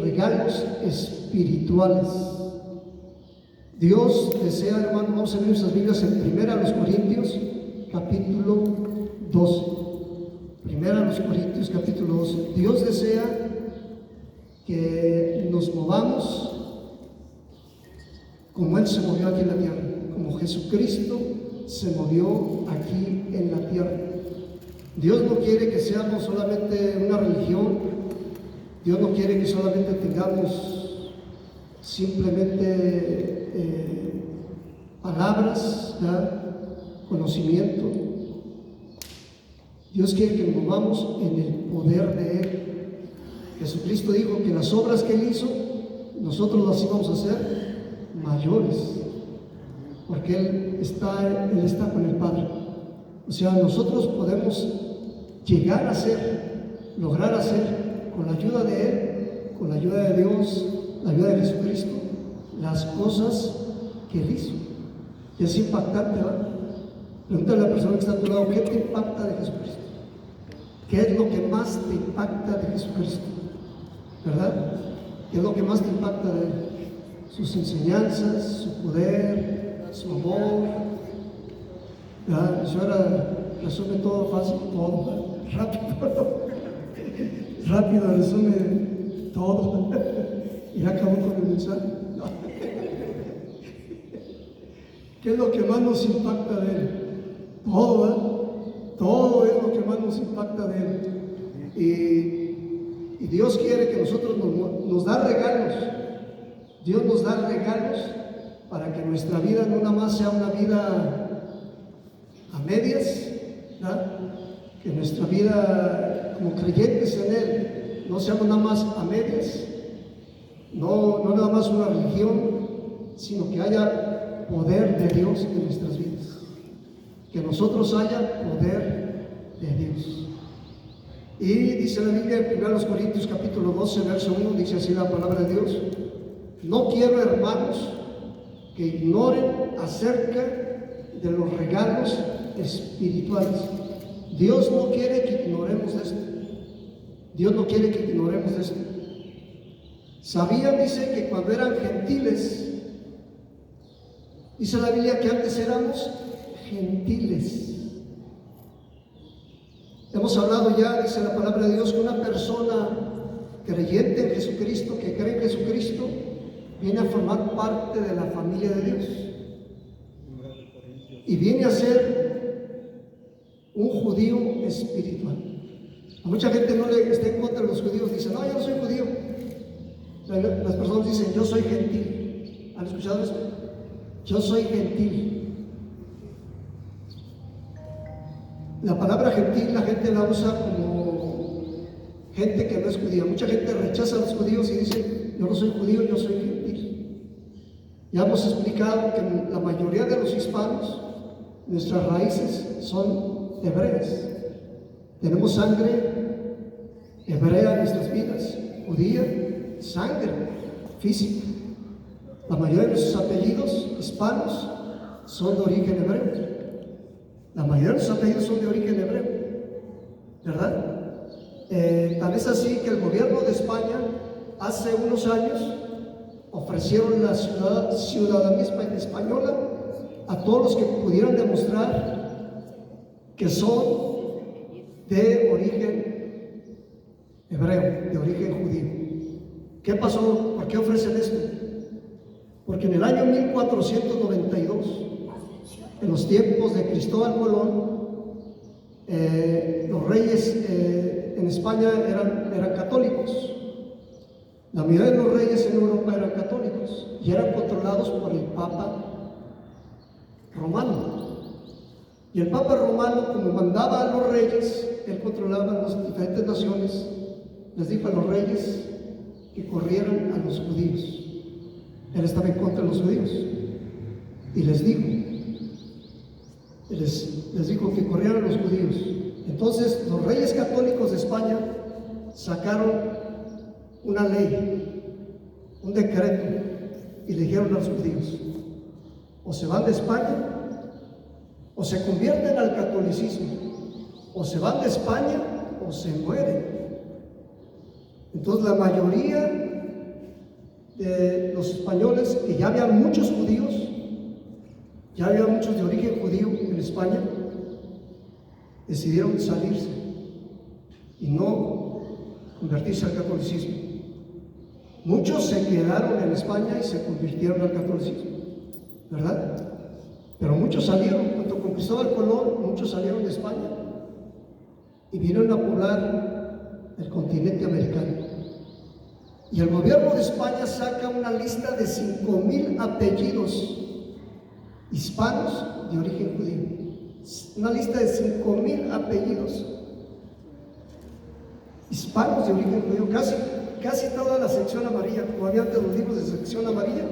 regalos espirituales. Dios desea, hermano, vamos a ver nuestras Biblias en 1 Corintios capítulo 12. 1 Corintios capítulo 12. Dios desea que nos movamos como Él se movió aquí en la tierra, como Jesucristo se movió aquí en la tierra. Dios no quiere que seamos solamente una religión. Dios no quiere que solamente tengamos simplemente palabras, ¿verdad? Conocimiento. Dios quiere que nos movamos en el poder de Él. Jesucristo dijo que las obras que Él hizo, nosotros las íbamos a hacer mayores, porque Él está con el Padre. O sea, nosotros podemos llegar a hacer, lograr hacer, con la ayuda de Él, con la ayuda de Dios, la ayuda de Jesucristo, las cosas que Él hizo. Y es impactante, ¿verdad? Pregúntale a la persona que está a tu lado, ¿qué te impacta de Jesucristo? ¿Qué es lo que más te impacta de Jesucristo? ¿Verdad? ¿Qué es lo que más te impacta de Él? Sus enseñanzas, su poder, su amor. ¿Verdad? Eso resume todo fácil, todo, rápido. Rápido resume todo. Y ya acabó con el mensaje. No. ¿Qué es lo que más nos impacta de Él? Todo, ¿verdad? Todo es lo que más nos impacta de Él. Y Dios quiere que nosotros nos da regalos. Dios nos da regalos para que nuestra vida no nada más sea una vida a medias, ¿verdad? Que nuestra vida como creyentes en Él no seamos nada más a medias, no nada más una religión, sino que haya poder de Dios en nuestras vidas. Que nosotros haya poder de Dios. Y dice la Biblia en 1 Corintios capítulo 12, verso 1, dice así la palabra de Dios: no quiero, hermanos, que ignoren acerca de los regalos espirituales. Dios no quiere que ignoremos esto. Dios no quiere que ignoremos esto. Sabían, dice, que cuando eran gentiles, dice la Biblia que antes éramos gentiles. Hemos hablado ya, dice la palabra de Dios, que una persona creyente en Jesucristo, que cree en Jesucristo, viene a formar parte de la familia de Dios y viene a ser un judío espiritual. A mucha gente no le está en contra de los judíos, dice: no, yo no soy judío. Las personas dicen: yo soy gentil. ¿Han escuchado eso? Yo soy gentil. La palabra gentil la gente la usa como gente que no es judía. Mucha gente rechaza a los judíos y dice: yo no soy judío, yo soy gentil. Ya hemos explicado que la mayoría de los hispanos, nuestras raíces son hebreas. Tenemos sangre hebrea en nuestras vidas, judía, sangre física. La mayoría de nuestros apellidos hispanos son de origen hebreo. La mayoría de nuestros apellidos son de origen hebreo, ¿verdad? Tal es así que el gobierno de España hace unos años ofrecieron la ciudadanía española a todos los que pudieran demostrar que son de origen hebreo, de origen judío. ¿Qué pasó? ¿Por qué ofrecen esto? Porque en el año 1492, en los tiempos de Cristóbal Colón, los reyes en España eran católicos. La mayoría de los reyes en Europa eran católicos y eran controlados por el Papa Romano. Y el Papa Romano, como mandaba a los reyes, él controlaba las diferentes naciones, les dijo a los reyes que corrieran a los judíos. Él estaba en contra de los judíos y les dijo que corrieran a los judíos. Entonces los reyes católicos de España sacaron una ley, un decreto, y le dijeron a los judíos: o se van de España, o se convierten al catolicismo, o se van de España, o se mueren. Entonces la mayoría de los españoles, que ya había muchos judíos, ya había muchos de origen judío en España, decidieron salirse y no convertirse al catolicismo. Muchos se quedaron en España y se convirtieron al catolicismo, ¿verdad? Pero muchos salieron, junto con Cristóbal Colón, muchos salieron de España y vinieron a poblar el continente americano. Y el gobierno de España saca una lista de 5,000 apellidos hispanos de origen judío. Una lista de 5,000 apellidos hispanos de origen judío. Casi toda la sección amarilla, como había antes los libros de sección amarilla,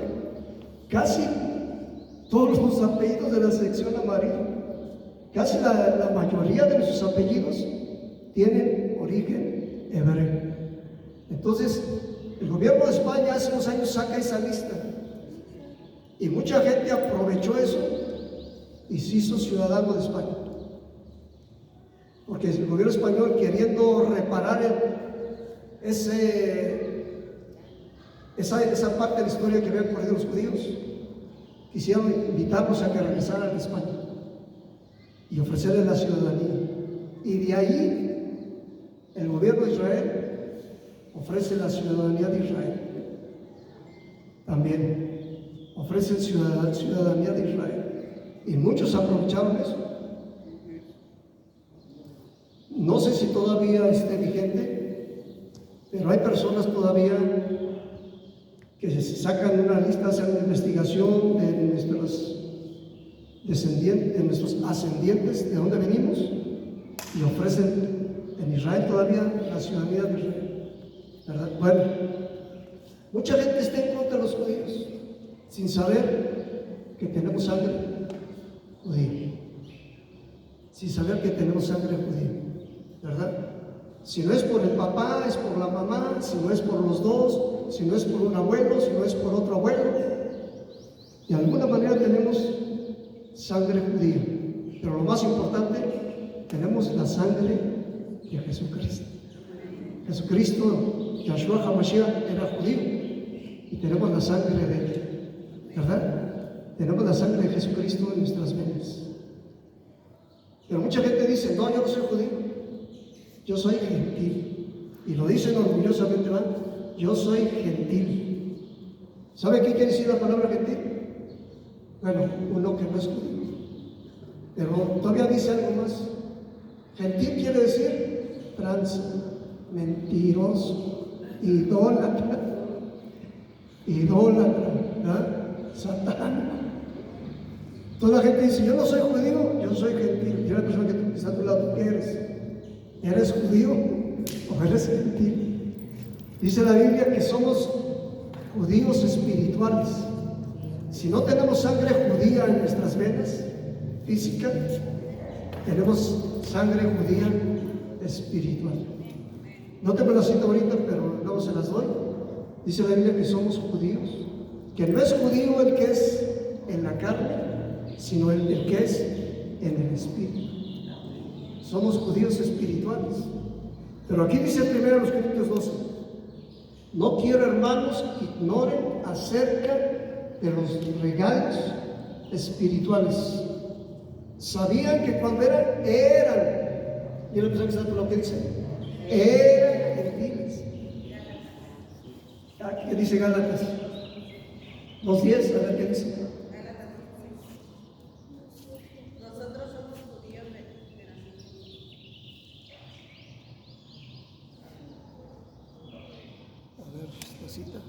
casi todos los apellidos de la sección amarilla, casi la mayoría de nuestros apellidos tienen origen hebreo. Entonces, el gobierno de España hace unos años saca esa lista y mucha gente aprovechó eso y se hizo ciudadano de España, porque el gobierno español, queriendo reparar esa parte de la historia que habían corrido los judíos, quisieron invitarlos a que regresaran a España y ofrecerles la ciudadanía. Y de ahí el gobierno de Israel ofrece la ciudadanía de Israel. También ofrecen ciudadanía de Israel. Y muchos aprovecharon eso. No sé si todavía esté vigente, pero hay personas todavía que se sacan una lista, hacen una investigación de nuestros descendientes, de nuestros ascendientes, de dónde venimos, y ofrecen en Israel todavía la ciudadanía de Israel, ¿verdad? Bueno, mucha gente está en contra de los judíos sin saber que tenemos sangre judía, sin saber que tenemos sangre judía, ¿verdad? Si no es por el papá, es por la mamá, si no es por los dos, si no es por un abuelo, si no es por otro abuelo, de alguna manera tenemos sangre judía. Pero lo más importante, tenemos la sangre de Jesucristo. Jesucristo, Yahshua HaMashiach, era judío y tenemos la sangre de él, ¿verdad? Tenemos la sangre de Jesucristo en nuestras venas. Pero mucha gente dice, no, yo no soy judío, yo soy gentil. Y lo dicen orgullosamente, ¿verdad? Yo soy gentil. ¿Sabe qué quiere decir la palabra gentil? Bueno, uno que no es judío. Pero todavía dice algo más. Gentil quiere decir tranza, mentiroso, idólatra, ¿verdad? Satán. Toda la gente dice, yo no soy judío, yo soy gentil. Y la persona que está a tu lado, ¿qué eres? ¿Eres judío o eres gentil? Dice la Biblia que somos judíos espirituales. Si no tenemos sangre judía en nuestras venas física, tenemos sangre judía espiritual. No tengo la cita ahorita, pero luego se las doy. Dice la Biblia que somos judíos, que no es judío el que es en la carne, sino el que es en el espíritu. Somos judíos espirituales. Pero aquí dice 1 Corintios 12, no quiero, hermanos, ignoren acerca de los regalos espirituales. Sabían que cuando eran, y la persona que está por lo que dice, eran gentiles. ¿Qué dice Gálatas 2:10? A ver qué dice. Nosotros somos judíos de nacimiento. A ver, esta cita.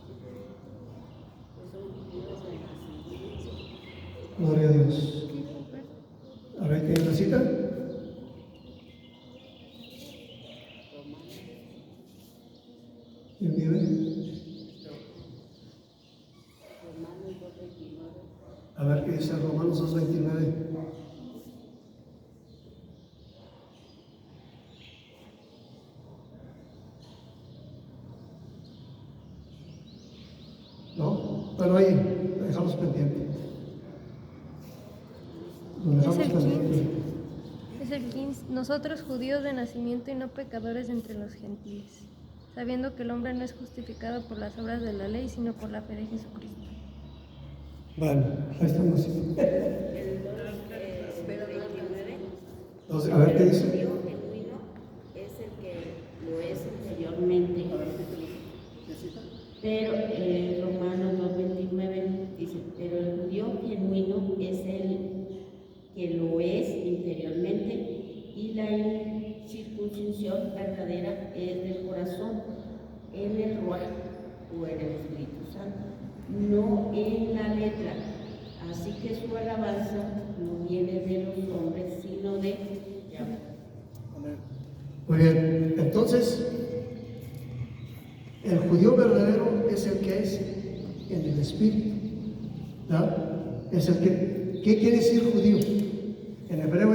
Gloria a Dios. A ver, ¿tiene la cita? ¿Quién vive? A ver qué dice Romanos 2:29. ¿No? Bueno, ahí lo dejamos pendiente. Lo dejamos pendiente. Es el 15. Nosotros judíos de nacimiento y no pecadores entre los gentiles, sabiendo que el hombre no es justificado por las obras de la ley, sino por la fe de Jesucristo. Bueno, ahí estamos. El 29. Entonces, a ver qué dice. El judío genuino es el que lo es interiormente. Pero Romanos 2:29 dice, pero el judío genuino es el que lo es interiormente y la circuncisión verdadera es del corazón, en el Ruach o en el Espíritu Santo, no en la letra. Así que su alabanza no viene de los hombres, sino de Yahweh. Muy bien, entonces, el judío verdadero es el que es en el espíritu, ¿verdad? Es el que, ¿qué quiere decir judío? En hebreo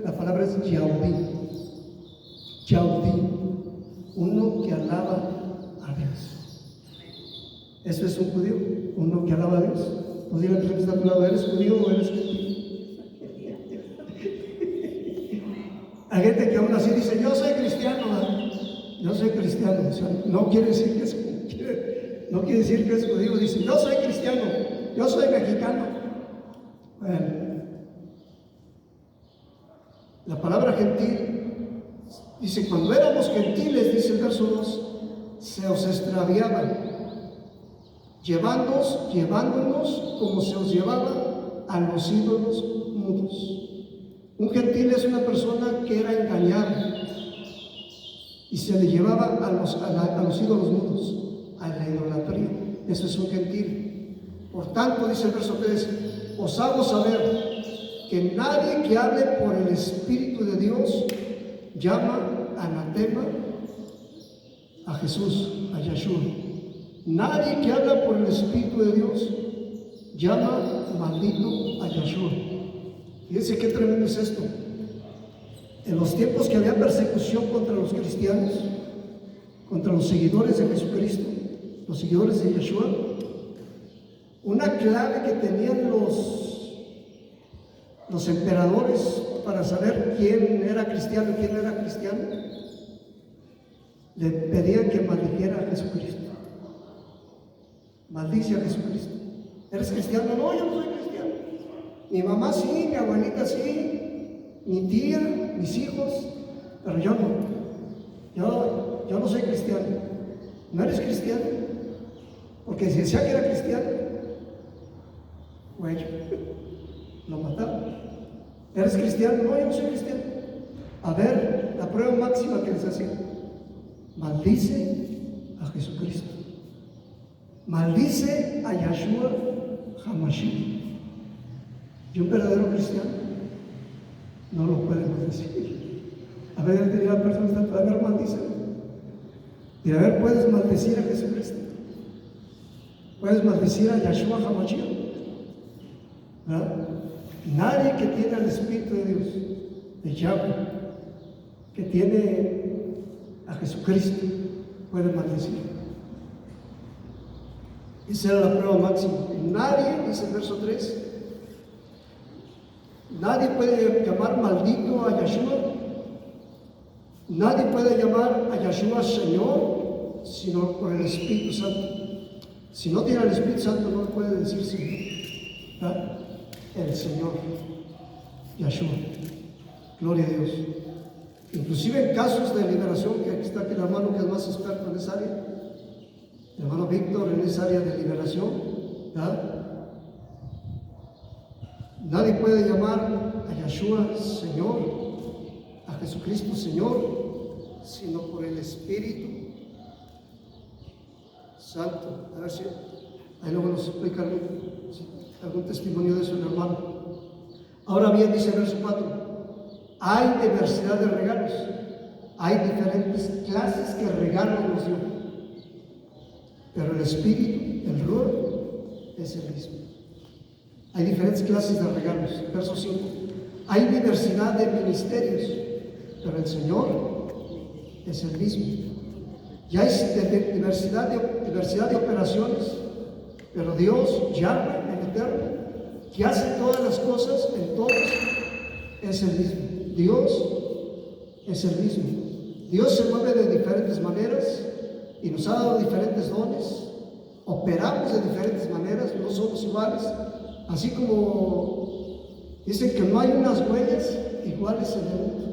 la palabra es Yahudí. Yahudí, uno que alaba a Dios. Eso es un judío, uno que alaba a Dios. No diga que está a tu lado, ¿eres judío o eres judío? Hay gente que aún así dice, yo soy cristiano, ¿verdad? Yo soy cristiano, o sea, no quiere decir que es judío, dice, yo soy cristiano, yo soy mexicano. Bueno, la palabra gentil dice, cuando éramos gentiles, dice el verso 2, se os extraviaban, llevándonos como se os llevaba a los ídolos mudos. Un gentil es una persona que era engañada y se le llevaba a los ídolos mudos, a la idolatría. Eso es un gentil. Por tanto, dice el verso 3, os hago saber que nadie que hable por el Espíritu de Dios llama anatema a Jesús, a Yahshua. Nadie que habla por el Espíritu de Dios llama maldito a Yahshua. Fíjense qué tremendo es esto. En los tiempos que había persecución contra los cristianos, contra los seguidores de Jesucristo, los seguidores de Yahshua, una clave que tenían los emperadores para saber quién era cristiano y quién no era cristiano, le pedían que maldijera a Jesucristo. Maldice a Jesucristo. ¿Eres cristiano? No, yo no soy cristiano. Mi mamá sí, mi abuelita sí, mi tía, mis hijos, pero yo no. Yo no soy cristiano. ¿No eres cristiano? Porque si decía que era cristiano, bueno, lo mataron. ¿Eres cristiano? No, yo no soy cristiano. A ver, la prueba máxima que les hacía: maldice a Jesucristo. Maldice a Yahshua Hamashiach. Y un verdadero cristiano no lo puede maldecir. A ver, diría la persona, a ver, maldícelo. Y a ver, puedes maldecir a Jesucristo. Puedes maldecir a Yahshua Hamashiach, ¿verdad? Nadie que tiene el Espíritu de Dios, de Yahweh, que tiene a Jesucristo, puede maldecir. Esa era la prueba máxima. Nadie, dice el verso 3, nadie puede llamar maldito a Yahshua, nadie puede llamar a Yahshua Señor, sino por el Espíritu Santo. Si no tiene el Espíritu Santo, no puede decir Señor, ¿verdad? El Señor, Yahshua. Gloria a Dios. Inclusive en casos de liberación, que aquí está el hermano que es más experto en esa área, el hermano Víctor, en esa área de liberación, ¿verdad? Nadie puede llamar a Yahshua Señor, a Jesucristo Señor, sino por el Espíritu Santo. A ver si ahí luego nos explica algún testimonio de eso el hermano. Ahora bien, dice el verso 4, hay diversidad de regalos, hay diferentes clases que regalos nos dio, pero el Espíritu, el Ruach, es el mismo. Hay diferentes clases de regalos. Verso 5, hay diversidad de ministerios, pero el Señor es el mismo. Y hay diversidad de operaciones, pero Dios, Yahweh, el Eterno, que hace todas las cosas en todos, es el mismo. Dios es el mismo. Dios se mueve de diferentes maneras, y nos ha dado diferentes dones, operamos de diferentes maneras, no somos iguales, así como dicen que no hay unas huellas iguales en el mundo.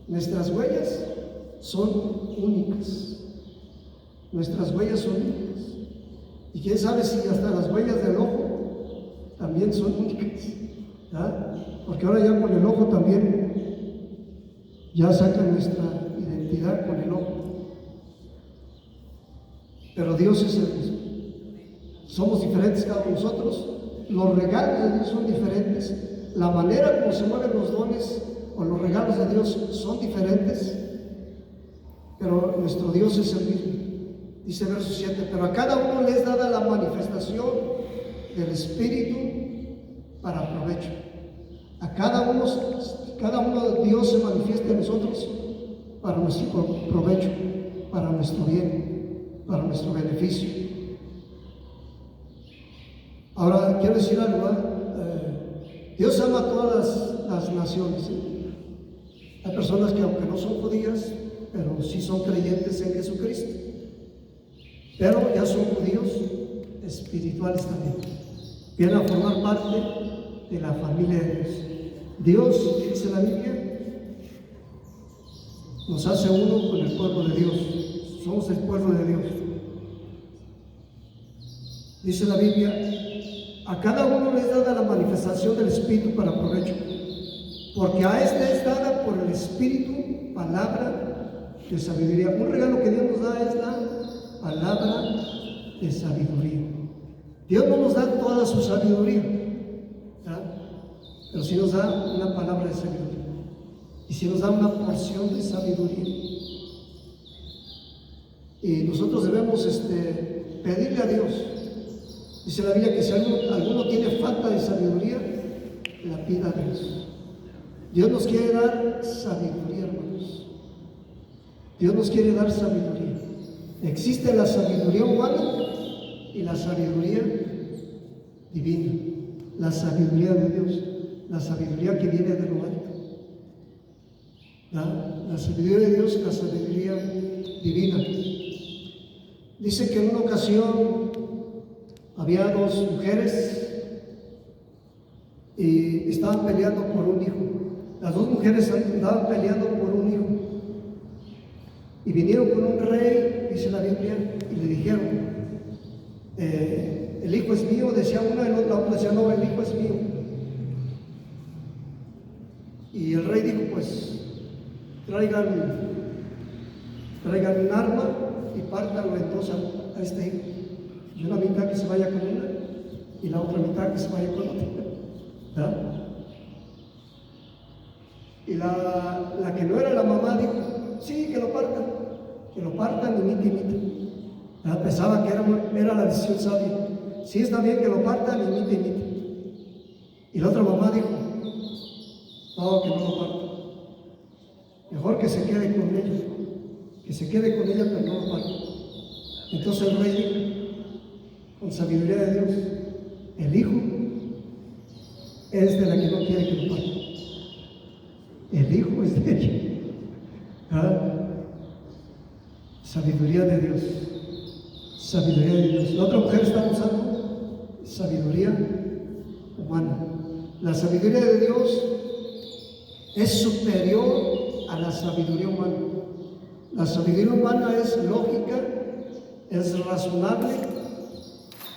Nuestras huellas son únicas, nuestras huellas son únicas, y quién sabe si hasta las huellas del ojo también son únicas, ¿verdad? Porque ahora ya con el ojo también ya sacan nuestra identidad con el ojo. Pero Dios es el mismo. Somos diferentes cada uno de nosotros. Los regalos de Dios son diferentes. La manera como se mueven los dones o los regalos de Dios son diferentes. Pero nuestro Dios es el mismo. Dice verso 7, pero a cada uno le es dada la manifestación del Espíritu para provecho. A cada uno Dios se manifiesta en nosotros para nuestro provecho, para nuestro bien, para nuestro beneficio. Ahora quiero decir algo, Dios ama a todas las naciones. Hay personas que aunque no son judías, pero sí son creyentes en Jesucristo, pero ya son judíos espirituales también, vienen a formar parte de la familia de Dios. Dios, dice la Biblia, nos hace uno con el pueblo de Dios. Somos el pueblo de Dios. Dice la Biblia, a cada uno le es dada la manifestación del Espíritu para provecho, porque a este es dada por el Espíritu palabra de sabiduría. Un regalo que Dios nos da es la palabra de sabiduría. Dios no nos da toda su sabiduría, ¿verdad? Pero sí nos da una palabra de sabiduría, y sí nos da una porción de sabiduría. Y nosotros debemos pedirle a Dios. Dice la Biblia que si alguno tiene falta de sabiduría, la pida a Dios. Dios nos quiere dar sabiduría, hermanos. Dios nos quiere dar sabiduría. Existe la sabiduría humana y la sabiduría divina, la sabiduría de Dios, la sabiduría que viene de lo alto. La sabiduría de Dios, la sabiduría divina. Dice que en una ocasión había dos mujeres y estaban peleando por un hijo. Las dos mujeres andaban peleando por un hijo y vinieron con un rey, dice la Biblia, y le dijeron, el hijo es mío, decía una, y la otra decía, no, el hijo es mío. Y el rey dijo, pues traigan un arma y pártanlo entonces a este hijo. Y una mitad que se vaya con una y la otra mitad que se vaya con otra, ¿verdad? Y la que no era la mamá dijo, sí, que lo partan y mitad. ¿Verdad? Pensaba que era la decisión sabia. Sí, está bien que lo partan y mitad. Y la otra mamá dijo, no, que no lo partan. Mejor que se quede con ella. Que se quede con ella, pero no lo partan. Entonces el rey dijo, con sabiduría de Dios, el hijo es de la que no quiere que lo partan. El hijo es de ella. ¿Ah? Sabiduría de Dios. Sabiduría de Dios. La otra mujer está usando sabiduría humana. La sabiduría de Dios es superior a la sabiduría humana. La sabiduría humana es lógica, es razonable,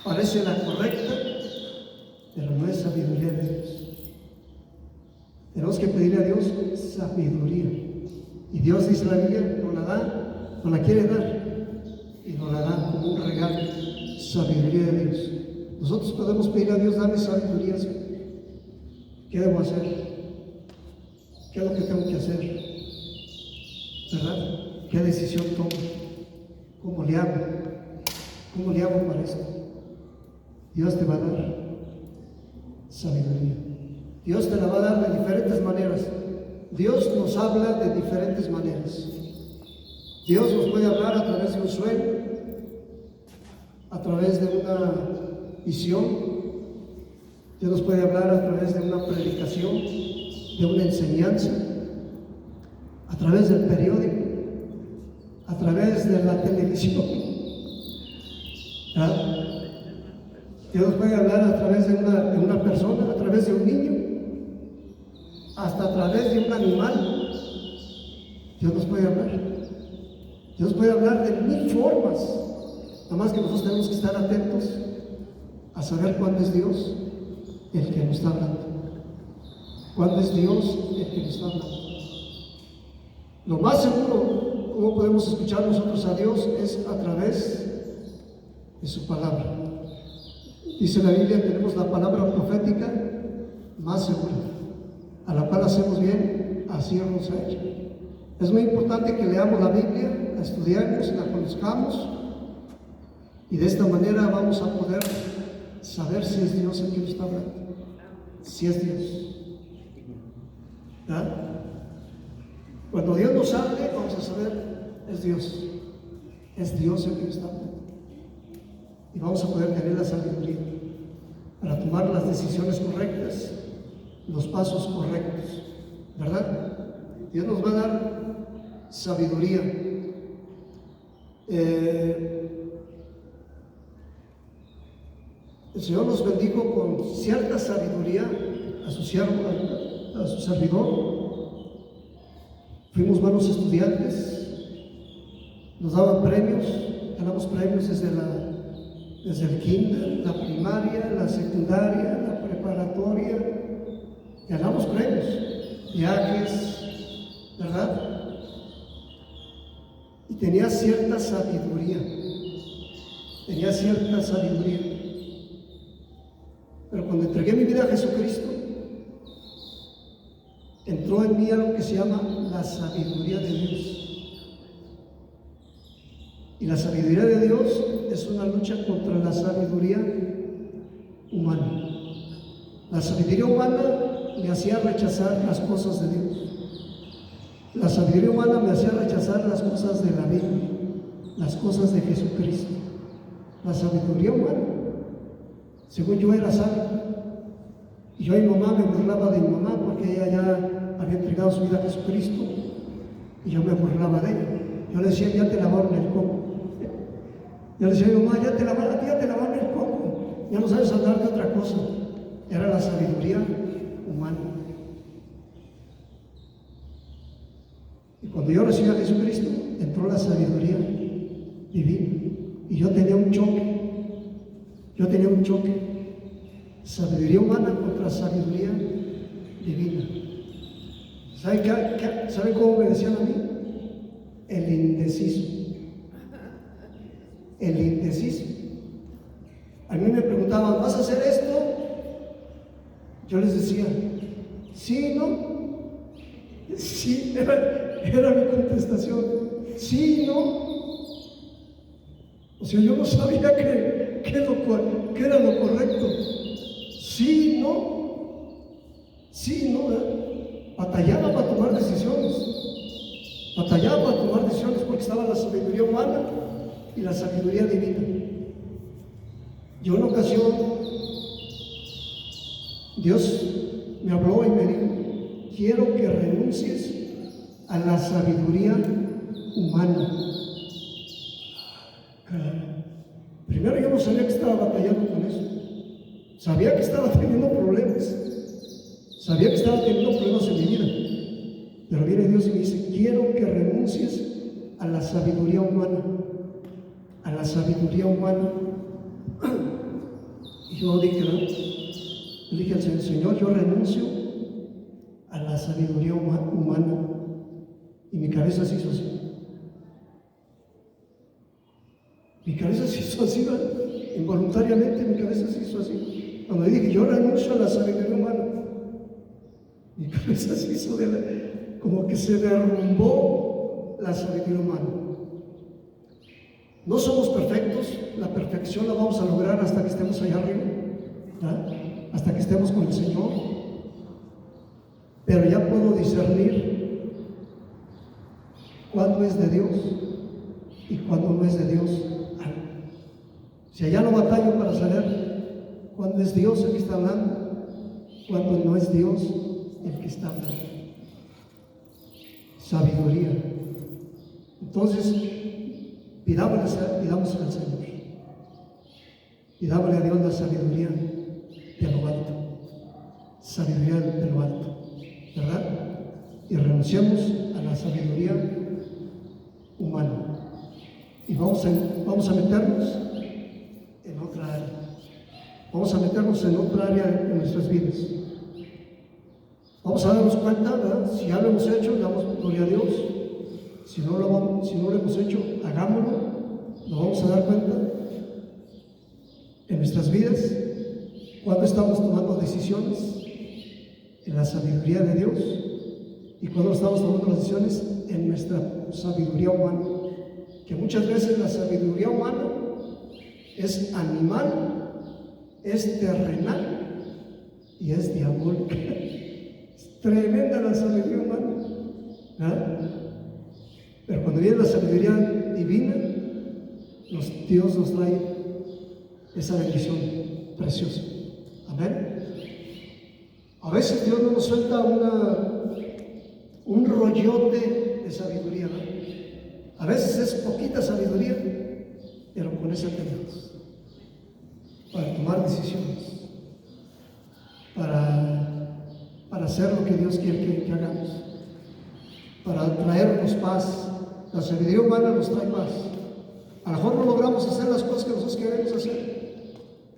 parece la correcta, pero no es sabiduría de Dios. Tenemos que pedirle a Dios sabiduría. Y Dios, dice la Biblia, nos la da, nos la quiere dar, y nos la da como un regalo, sabiduría de Dios. Nosotros podemos pedir a Dios, dame sabiduría. ¿Qué debo hacer? ¿Qué es lo que tengo que hacer? ¿Verdad? ¿Qué decisión tomo? ¿Cómo le hago? ¿Cómo le hago para esto? Dios te va a dar sabiduría. Dios te la va a dar de diferentes maneras. Dios nos habla de diferentes maneras. Dios nos puede hablar a través de un sueño, a través de una visión. Dios nos puede hablar a través de una predicación, de una enseñanza, a través del periódico, a a través de la televisión. ¿Ah? Dios nos puede hablar a través de una persona, a través de un niño, hasta a través de un animal. Dios nos puede hablar. Dios puede hablar de mil formas. Nada más que nosotros tenemos que estar atentos a saber cuándo es Dios el que nos está hablando. Cuándo es Dios el que nos está hablando. Lo más seguro, cómo podemos escuchar nosotros a Dios, es a través de su palabra. Dice la Biblia, tenemos la palabra profética más segura, a la cual hacemos bien asirnos a ella. Es muy importante que leamos la Biblia, la estudiemos, la conozcamos, y de esta manera vamos a poder saber si es Dios el que nos está hablando, si es Dios. ¿Ah? Cuando Dios nos hable, vamos a saber, es Dios el que nos está hablando, y vamos a poder tener la sabiduría para tomar las decisiones correctas, los pasos correctos, ¿verdad? Dios nos va a dar sabiduría. El Señor nos bendijo con cierta sabiduría a su siervo, a su servidor. Fuimos buenos estudiantes, nos daban premios, ganamos premios desde el kinder, la primaria, la secundaria, la preparatoria, ganamos premios, viajes, ¿verdad? Y tenía cierta sabiduría, pero cuando entregué mi vida a Jesucristo, entró en mí algo que se llama la sabiduría de Dios. Y la sabiduría de Dios es una lucha contra la sabiduría humana. La sabiduría humana me hacía rechazar las cosas de Dios. La sabiduría humana me hacía rechazar las cosas de la Biblia, las cosas de Jesucristo. La sabiduría humana, según yo era sabio. Y yo a mi mamá me burlaba de mi mamá porque ella ya había entregado su vida a Jesucristo, y yo me burlaba de ella. Yo le decía, ya te lavaron el coco. Yo le decía a mi mamá, ya te lavaron el coco. Ya no sabes hablar de otra cosa. Era la sabiduría humana. Y cuando yo recibí a Jesucristo, entró la sabiduría divina. Y yo tenía un choque. Sabiduría humana contra sabiduría divina. ¿Saben cómo me decían a mí? El indeciso. A mí me preguntaban, ¿vas a hacer esto? Yo les decía, sí, no. Sí, era mi contestación. Sí, no. O sea, yo no sabía qué era lo correcto. Sí, no, batallaba para tomar decisiones porque estaba la sabiduría humana y la sabiduría divina. Y en una ocasión Dios me habló y me dijo, quiero que renuncies a la sabiduría humana. Primero yo no sabía que estaba batallando con eso. Sabía que estaba teniendo problemas. En mi vida. Pero viene Dios y me dice, quiero que renuncies a la sabiduría humana. Y yo dije, ¿no? Le dije al Señor, yo renuncio a la sabiduría humana. Y mi cabeza se hizo así. Involuntariamente mi cabeza se hizo así. Cuando dije, yo renuncio a la sabiduría humana, mi cabeza se hizo como que se derrumbó la sabiduría humana. No somos perfectos, la perfección la vamos a lograr hasta que estemos allá arriba, ¿verdad? Hasta que estemos con el Señor. Pero ya puedo discernir cuándo es de Dios y cuándo no es de Dios. Si allá no batallo para saber cuándo es Dios el que está hablando, cuándo no es Dios el que está hablando. Sabiduría. Entonces, pidámosle al Señor. Pidámosle a Dios la sabiduría de lo alto. Sabiduría de lo alto. ¿Verdad? Y renunciamos a la sabiduría humana. Y vamos a meternos en otra área. Vamos a meternos en otra área de nuestras vidas. Vamos a darnos cuenta, ¿verdad? Si ya lo hemos hecho, damos gloria a Dios. Si no lo hemos hecho, hagámoslo. Nos vamos a dar cuenta en nuestras vidas cuando estamos tomando decisiones en la sabiduría de Dios y cuando estamos tomando las decisiones en nuestra sabiduría humana. Que muchas veces la sabiduría humana es animal, es terrenal y es diabólica. Es tremenda la sabiduría humana, ¿verdad? Pero cuando viene la sabiduría divina, Dios nos trae esa bendición preciosa. Amén. A veces Dios no nos suelta un rollote de sabiduría, ¿verdad? A veces es poquita sabiduría, pero con esa tenemos para tomar decisiones, para hacer lo que Dios quiere que hagamos, para traernos paz. La sabiduría humana nos trae paz. A lo mejor no logramos hacer las cosas que nosotros queremos hacer,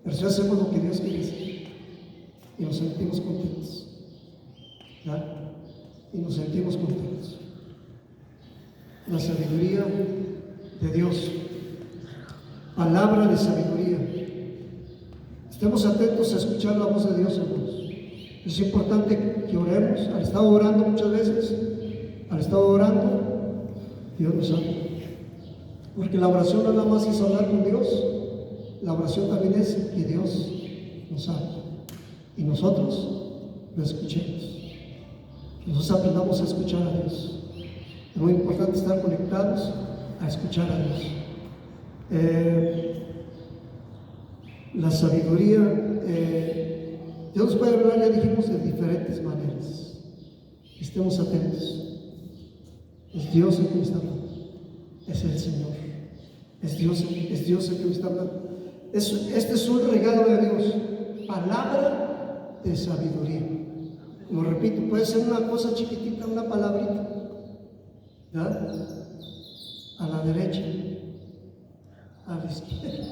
pero si hacemos lo que Dios quiere hacer y nos sentimos contentos, ¿verdad? Y nos sentimos contentos. La sabiduría de Dios, palabra de sabiduría. Estemos atentos a escuchar la voz de Dios, hermanos. Es importante que oremos. Al estado orando muchas veces, Dios nos habla. Porque la oración no nada más es hablar con Dios, la oración también es que Dios nos habla y nosotros lo escuchemos. Que nosotros aprendamos a escuchar a Dios. Es muy importante estar conectados a escuchar a Dios. La sabiduría, Dios nos puede hablar, ya dijimos, de diferentes maneras. Estemos atentos. Es Dios el que me está hablando. Es el Señor. Es Dios el que me está hablando. Este es un regalo de Dios. Palabra de sabiduría. Como repito, puede ser una cosa chiquitita, una palabrita, ¿verdad? A la derecha, a la izquierda.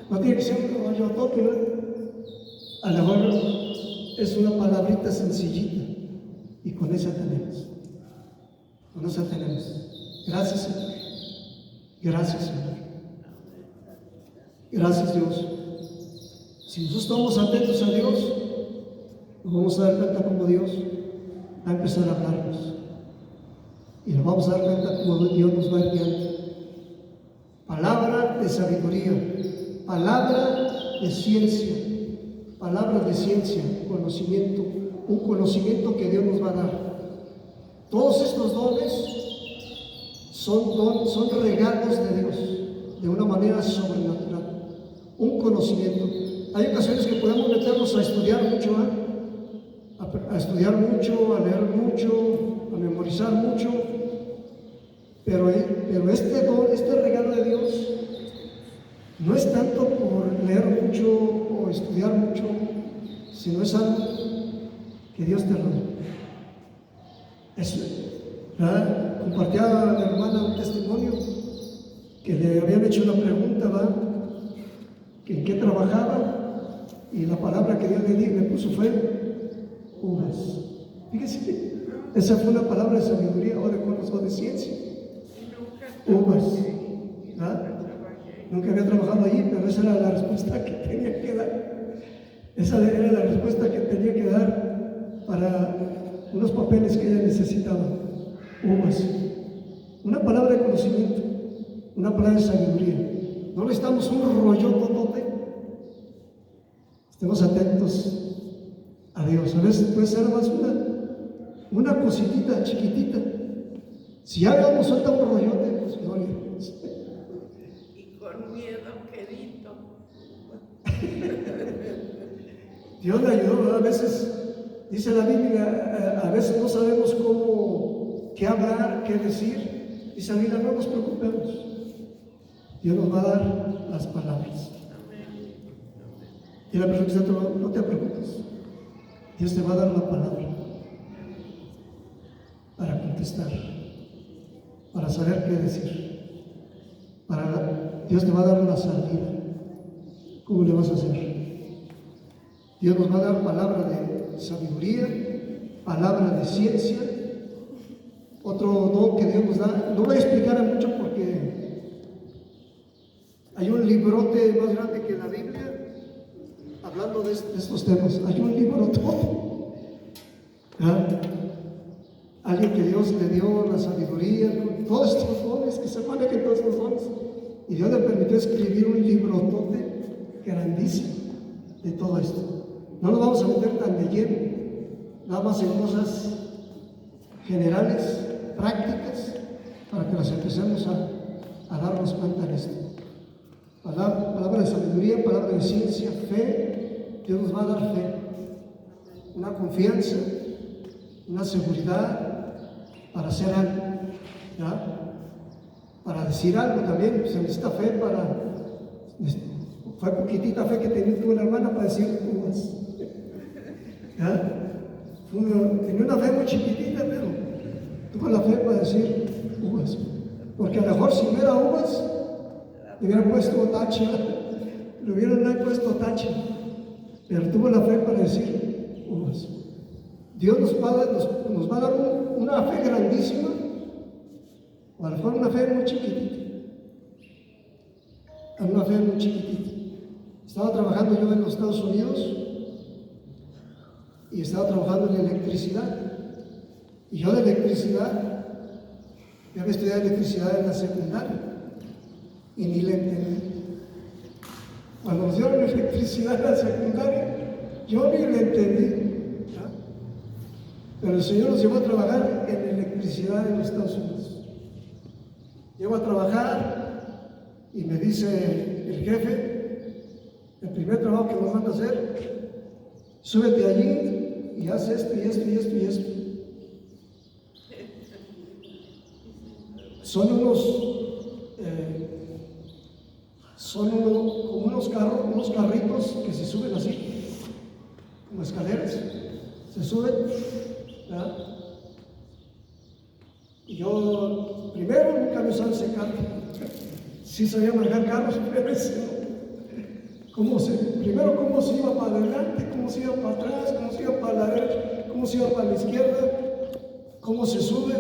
No tiene que ser un rollotote, ¿verdad? A lo mejor es una palabrita sencillita y con esa tenemos. Con esa tenemos. Gracias, Señor. Gracias, Señor. Gracias, Dios. Si nosotros estamos atentos a Dios, nos vamos a dar cuenta cómo Dios va a empezar a hablarnos. Y nos vamos a dar cuenta cómo Dios nos va guiando. Palabra de sabiduría, palabra de ciencia, conocimiento, un conocimiento que Dios nos va a dar. Todos estos dones son regalos de Dios, de una manera sobrenatural. Un conocimiento. Hay ocasiones que podemos meternos a estudiar mucho, a estudiar mucho, a leer mucho, a memorizar mucho, pero este regalo de Dios no es tanto por leer mucho o estudiar mucho, sino es algo que Dios te da. Compartía la hermana un testimonio que le habían hecho una pregunta, ¿verdad? Que en qué trabajaba, y la palabra que Dios le puso fue uvas. Fíjese, esa fue una palabra de sabiduría o de ciencia. Uvas, ¿verdad? Nunca había trabajado allí, pero esa era la respuesta que tenía que dar. Esa era la respuesta que tenía que dar para unos papeles que ella necesitaba. Uvas. Una palabra de conocimiento, una palabra de sabiduría. No necesitamos un rollo totote. Estemos atentos a Dios. A veces puede ser más una cositita chiquitita. Si algo nos suelta un rollote, pues gloria a Dios. Y con miedo quedito. Dios le ayudó, ¿verdad? A veces, dice la Biblia, a veces no sabemos qué hablar, qué decir. Dice la Biblia, no nos preocupemos. Dios nos va a dar las palabras. Y la persona que está a tu lado, no te preocupes. Dios te va a dar la palabra para contestar, para saber qué decir. Dios te va a dar la salida. ¿Cómo le vas a hacer? Dios nos va a dar palabra de sabiduría, palabra de ciencia. Otro don que Dios nos da, no voy a explicar mucho porque hay un librote más grande que la Biblia hablando de estos temas. Hay un librote. Alguien que Dios le dio la sabiduría, con todos estos dones, que se manejen todos estos dones. Y Dios le permitió escribir un librotote grandísimo de todo esto. No nos vamos a meter tan de lleno, nada más en cosas generales, prácticas, para que las empecemos a darnos cuenta de esto. Palabra de sabiduría, palabra de ciencia, fe. Dios nos va a dar fe, una confianza, una seguridad para hacer algo, ¿ya? Para decir algo también. Se necesita fe fue poquitita fe que tenía tu hermana para decir uvas, ¿ya? Tenía una fe muy chiquitita, pero tuvo la fe para decir uvas, porque a lo mejor si no era uvas le hubieran puesto tache, pero tuvo la fe para decir uvas. Dios nos va a dar una fe grandísima, o a lo mejor una fe muy chiquitita. Estaba trabajando yo en los Estados Unidos y estaba trabajando en electricidad. Y yo de electricidad, yo había estudiado electricidad en la secundaria y ni la entendí. Cuando nos dieron electricidad en la secundaria, yo ni la entendí, ¿ya? Pero el Señor nos llevó a trabajar en electricidad en los Estados Unidos. Llego a trabajar y me dice el jefe, el primer trabajo que nos van a hacer, súbete allí y haz esto y esto y esto y esto. Son como unos carritos que se suben así, como escaleras, se suben, ¿verdad? Y yo primero nunca me usaba ese carro. Sí sabía manejar carros, pero ese no. Primero cómo se iba para adelante, cómo se iba para atrás, cómo se iba para la derecha, cómo se iba para la izquierda, cómo se sube,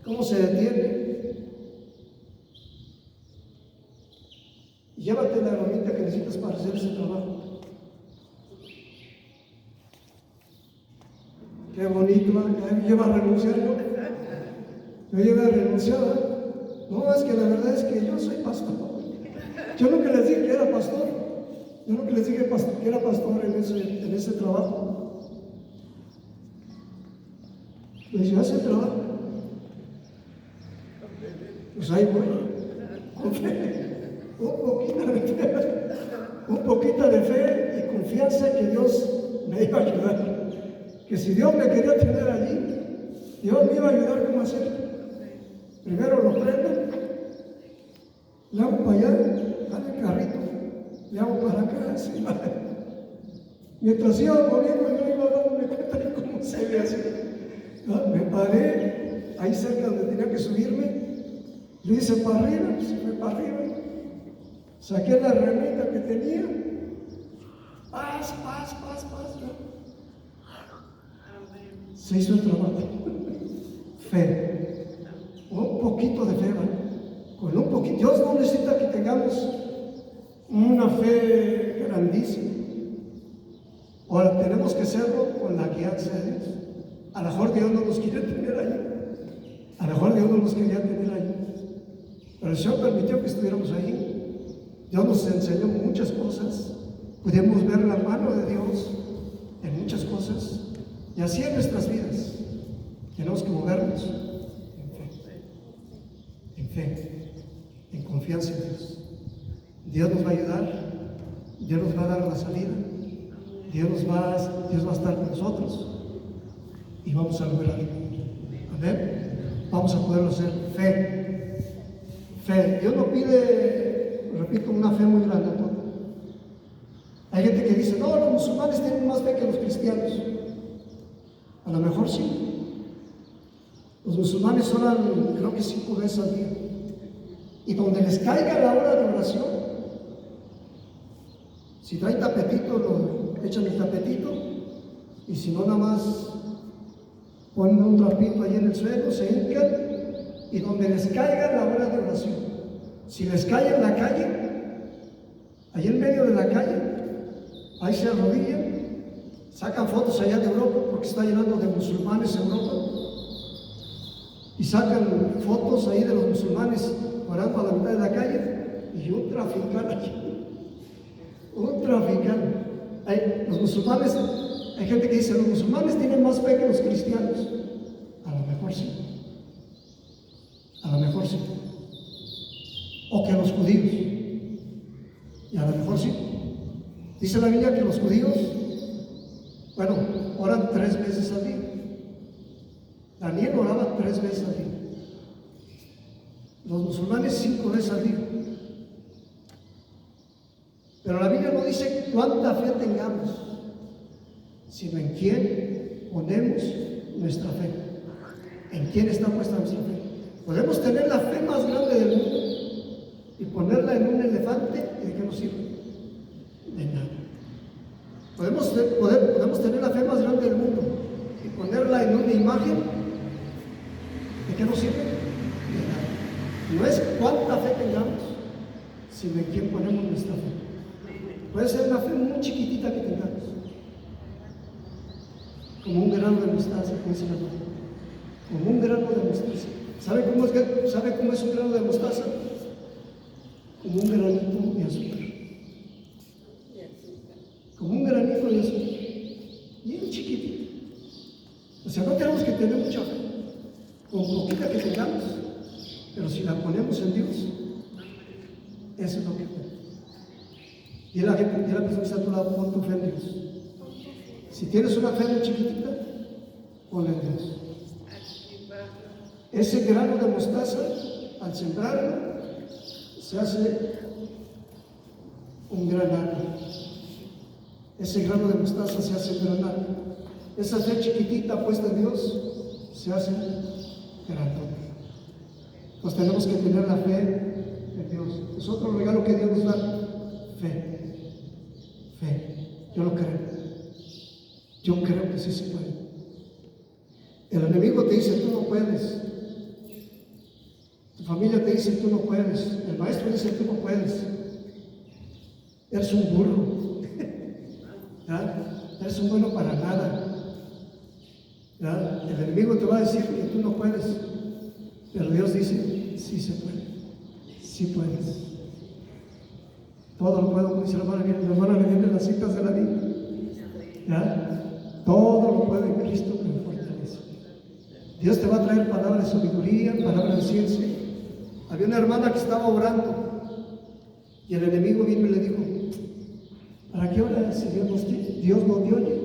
cómo se detiene. Y llévate la herramienta que necesitas para hacer ese trabajo. Qué bonito, ya lleva a renunciar yo. Yo llegué a renunciar. No, es que la verdad es que yo soy pastor. Yo nunca les dije que era pastor. Yo nunca les dije que era pastor en ese trabajo. Les dije, ¿hace trabajo? Pues ahí voy. Con fe. Un poquito de fe y confianza que Dios me iba a ayudar. Que si Dios me quería tener allí, Dios me iba a ayudar cómo hacer. Primero lo prendo, le hago para allá, dale el carrito, le hago para acá, así, mientras iba moviendo, yo iba dándome cuenta de cómo se ve así. Me paré ahí cerca donde tenía que subirme, le hice para arriba, pues fue para arriba, saqué la herramienta que tenía, paz, se hizo el trabajo. Fe, un poquito de fe, ¿vale? Con un poquito. Dios no necesita que tengamos una fe grandísima. Ahora tenemos que hacerlo con la guianza de Dios. A lo mejor Dios no nos quiere tener ahí. A lo mejor Dios no nos quería tener ahí. Pero el Señor permitió que estuviéramos ahí. Dios nos enseñó muchas cosas. Pudimos ver la mano de Dios en muchas cosas. Y así en nuestras vidas. Tenemos que movernos en fe, en confianza en Dios. Dios nos va a ayudar, Dios nos va a dar la salida, Dios va a estar con nosotros y vamos a lograr. Amén. vamos a poderlo hacer. Fe. Fe. Dios no pide, repito, una fe muy grande. Hay gente que dice, no, los musulmanes tienen más fe que los cristianos. A lo mejor sí. Los musulmanes oran, creo que 5 veces al día. Y donde les caiga la hora de oración, si traen tapetito, lo echan el tapetito. Y si no, nada más ponen un trapito ahí en el suelo, se hincan. Y donde les caiga la hora de oración. Si les cae en la calle, ahí en medio de la calle, ahí se arrodillan, sacan fotos allá de Europa, porque está llenando de musulmanes Europa, y sacan fotos ahí de los musulmanes orando a la mitad de la calle, y un traficante aquí, un traficante. Los musulmanes, hay gente que dice, los musulmanes tienen más fe que los cristianos. A lo mejor sí, a lo mejor sí, o que los judíos, y a lo mejor sí. Dice la Biblia que los judíos, bueno, oran 3 veces al día. Daniel oraba 3 veces al día. Los musulmanes 5 veces al día. Pero la Biblia no dice cuánta fe tengamos, sino en quién ponemos nuestra fe. En quién está puesta nuestra fe. Podemos tener la fe más grande del mundo y ponerla en un elefante, ¿y de qué nos sirve? De nada. Podemos tener la fe más grande del mundo y ponerla en una imagen. ¿De qué nos sirve? De nada. No es cuánta fe tengamos, sino en quién ponemos nuestra fe. Puede ser una fe muy chiquitita que tengamos, como un grano de mostaza, como dice la Biblia. Como un grano de mostaza. ¿Sabe cómo es un grano de mostaza? Como un granito de azúcar. Como un granito de azúcar, bien chiquitito. O sea, no tenemos que tener mucha fe, con poquita que tengamos, pero si la ponemos en Dios, eso es lo que tenemos. Y la persona que está a tu lado, pon tu fe en Dios. Si tienes una fe muy chiquitita, ponla en Dios. Ese grano de mostaza, al sembrarlo, se hace un gran árbol. Ese grano de mostaza se hace gran árbol. Esa fe chiquitita puesta en Dios se hace grandota. Pues tenemos que tener la fe en Dios. Es otro regalo que Dios nos da. Fe. Fe. Yo lo creo. Yo creo que sí se puede. El enemigo te dice, tú no puedes. Tu familia te dice, tú no puedes. El maestro dice, tú no puedes. Eres un burro. Eres un bueno para nada. ¿Ya? El enemigo te va a decir que tú no puedes. Pero Dios dice, sí se puede. Sí puedes. Todo lo puedo, como dice la hermana le vienen las citas de la Biblia. ¿Ya? Todo lo puede en Cristo que me fortalece. Dios te va a traer palabras de sabiduría, palabras de ciencia. Había una hermana que estaba orando y el enemigo vino y le dijo, ¿para qué oras si Dios no te oye?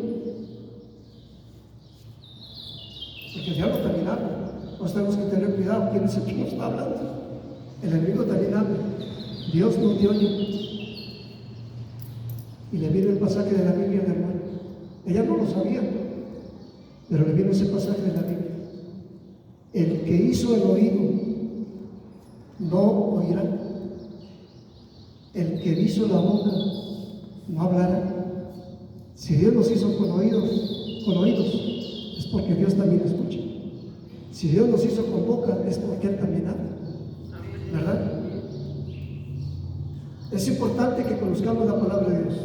Porque el diablo también habla. Pues tenemos que tener cuidado. ¿Quién es el que nos está hablando? El enemigo también habla. Dios no te oye. Y le vino el pasaje de la Biblia al hermano. Ella no lo sabía, pero le vino ese pasaje de la Biblia. El que hizo el oído no oirá. El que hizo la boca no hablará. Si Dios nos hizo con oídos, es porque Dios también escucha. Si Dios nos hizo con boca, es porque Él también habla. ¿Verdad? Es importante que conozcamos la palabra de Dios.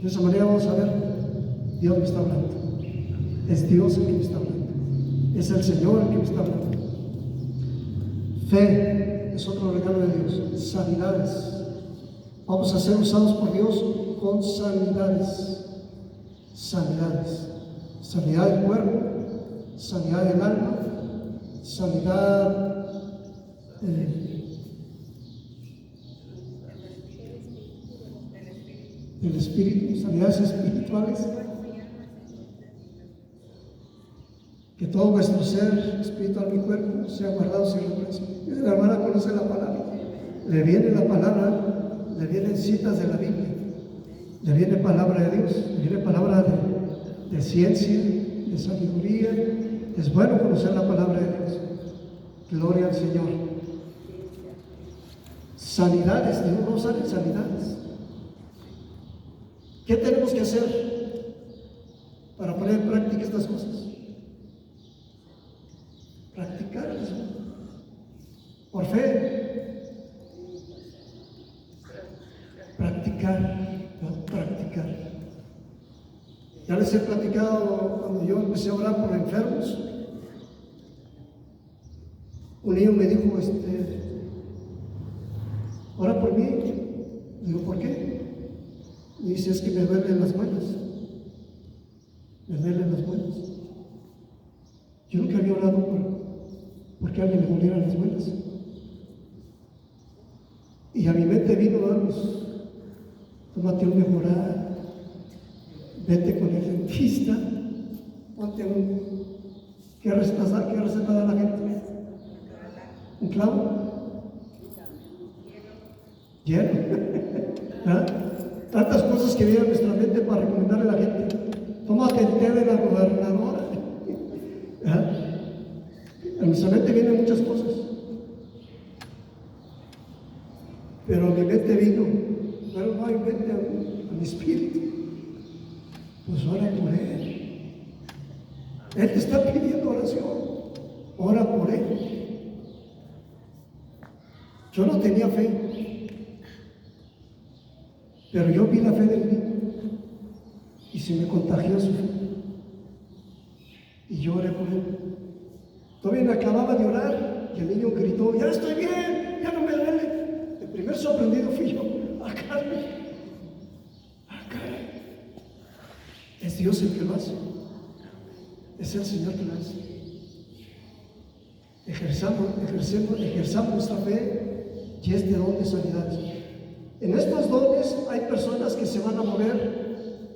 De esa manera vamos a ver, Dios me está hablando. Es Dios el que me está hablando. Es el Señor el que me está hablando. Fe es otro regalo de Dios. Sanidades. Vamos a ser usados por Dios con sanidades. Sanidades. Sanidad del cuerpo, sanidad del alma, sanidad del espíritu, sanidades espirituales. que todo vuestro ser, espíritu, alma y cuerpo sea guardado sin reproche. La hermana conoce la palabra, le viene la palabra, le vienen citas de la Biblia, le viene palabra de Dios, le viene palabra de ciencia, de sabiduría. Es bueno conocer la palabra de Dios. Gloria al Señor. Sanidades, Dios no sale sanidades. ¿Qué tenemos que hacer para poner en práctica estas cosas? Practicarlas por fe. Practicar. Ya les he platicado cuando yo empecé a orar por enfermos. Un niño me dijo, ora por mí. Digo, ¿por qué? Y dice, es que me duelen las muelas. Me duelen las muelas. Yo nunca había orado porque a alguien le dolieran las muelas. Y a mi mente vino, vamos, tómate un mejorar, vete con el dentista, ponte ¿qué receta da la gente? ¿Un clavo? Hielo. ¿Ah? Tantas cosas que vienen a nuestra mente para recomendarle a la gente. Tómate el té de la gobernadora. ¿Ah? A nuestra mente vienen muchas cosas. Pero a mi mente vino, pero no hay mente a mi espíritu. Pues ora por él. Él te está pidiendo oración. Ora por él. Yo no tenía fe, pero yo vi la fe del niño y se me contagió su fe. Y yo oré por él. Todavía me acababa de orar y el niño gritó, ya estoy bien, ya no me duele. El primer sorprendido fui yo. Caray. Es Dios el que lo hace. Es el Señor que lo hace. Ejerzamos nuestra fe y este don de sanidades. En estos dones hay personas que se van a mover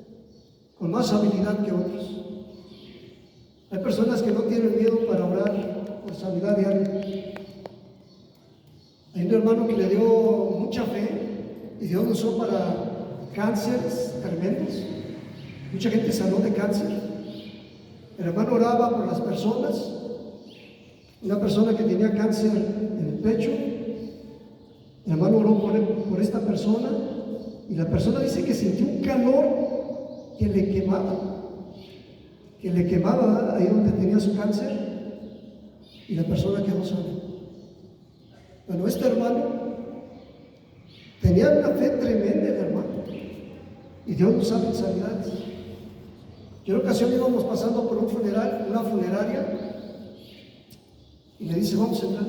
con más habilidad que otros. Hay personas que no tienen miedo para orar por sanidad diaria. Hay un hermano que le dio mucha fe y Dios lo usó para cánceres tremendos. Mucha gente sanó de cáncer. El hermano oraba por las personas. Una persona que tenía cáncer en el pecho, el hermano oró por esta persona y la persona dice que sintió un calor que le quemaba ahí donde tenía su cáncer y la persona quedó sana. Bueno, este hermano tenía una fe tremenda, el hermano, y Dios nos sabe en sanidades. Yo en ocasión íbamos pasando por un funeral, una funeraria, y me dice, vamos a entrar.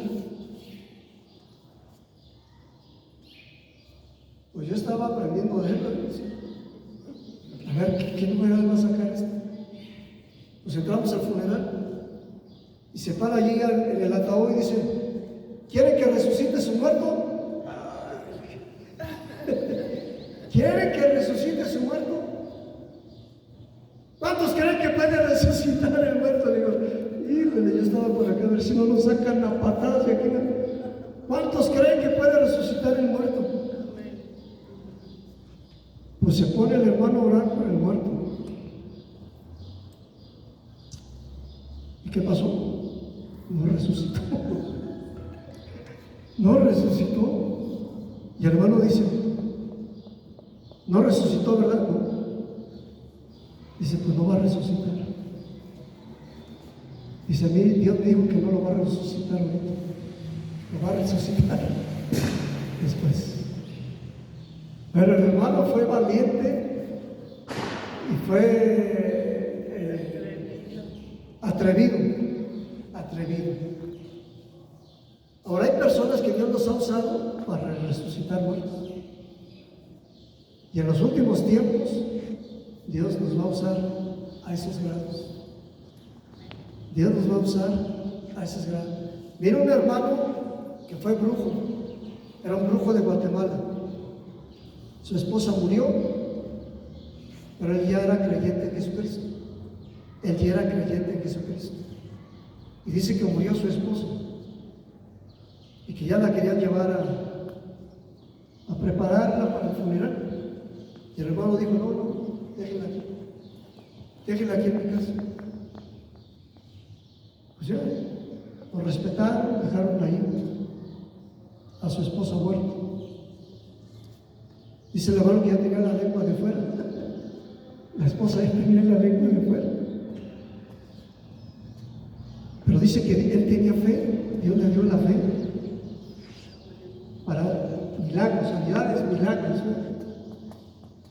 Pues yo estaba aprendiendo de él, a ver, ¿qué número va a sacar esto? Pues entramos al funeral y se para allí en el ataúd y dice, ¿quieren que resucite su muerto? ¿Quieren que resucite su muerto? ¿Cuántos creen que puede resucitar el muerto? Digo, híjole, yo estaba por acá a ver si no nos sacan a patadas de aquí. ¿Cuántos creen que puede resucitar el muerto? Pues se pone el hermano a orar por el muerto. ¿Y qué pasó? No resucitó. No resucitó. Y el hermano dice, no resucitó, ¿verdad? No. Dice, pues no va a resucitar. Dice, a mí Dios me dijo que no lo va a resucitar ahorita. Lo va a resucitar después. Pero el hermano fue valiente y fue atrevido. Ahora hay personas que Dios los ha usado para resucitar muertos. Y en los últimos tiempos, Dios nos va a usar a esos grados. Dios nos va a usar a esos grados. Mira un hermano que fue brujo, era un brujo de Guatemala. Su esposa murió, pero él ya era creyente en Jesucristo. y dice que murió su esposa y que ya la querían llevar a prepararla para el funeral. Y el hermano dijo, no, déjenla aquí en mi casa. Pues ya, por respetar, dejaron ahí a su esposa muerta. Dice el hermano que ya tenía la lengua de fuera. La esposa ya tenía la lengua de fuera. Pero dice que él tenía fe, Dios le dio la fe para milagros, sanidades, milagros, ¿no?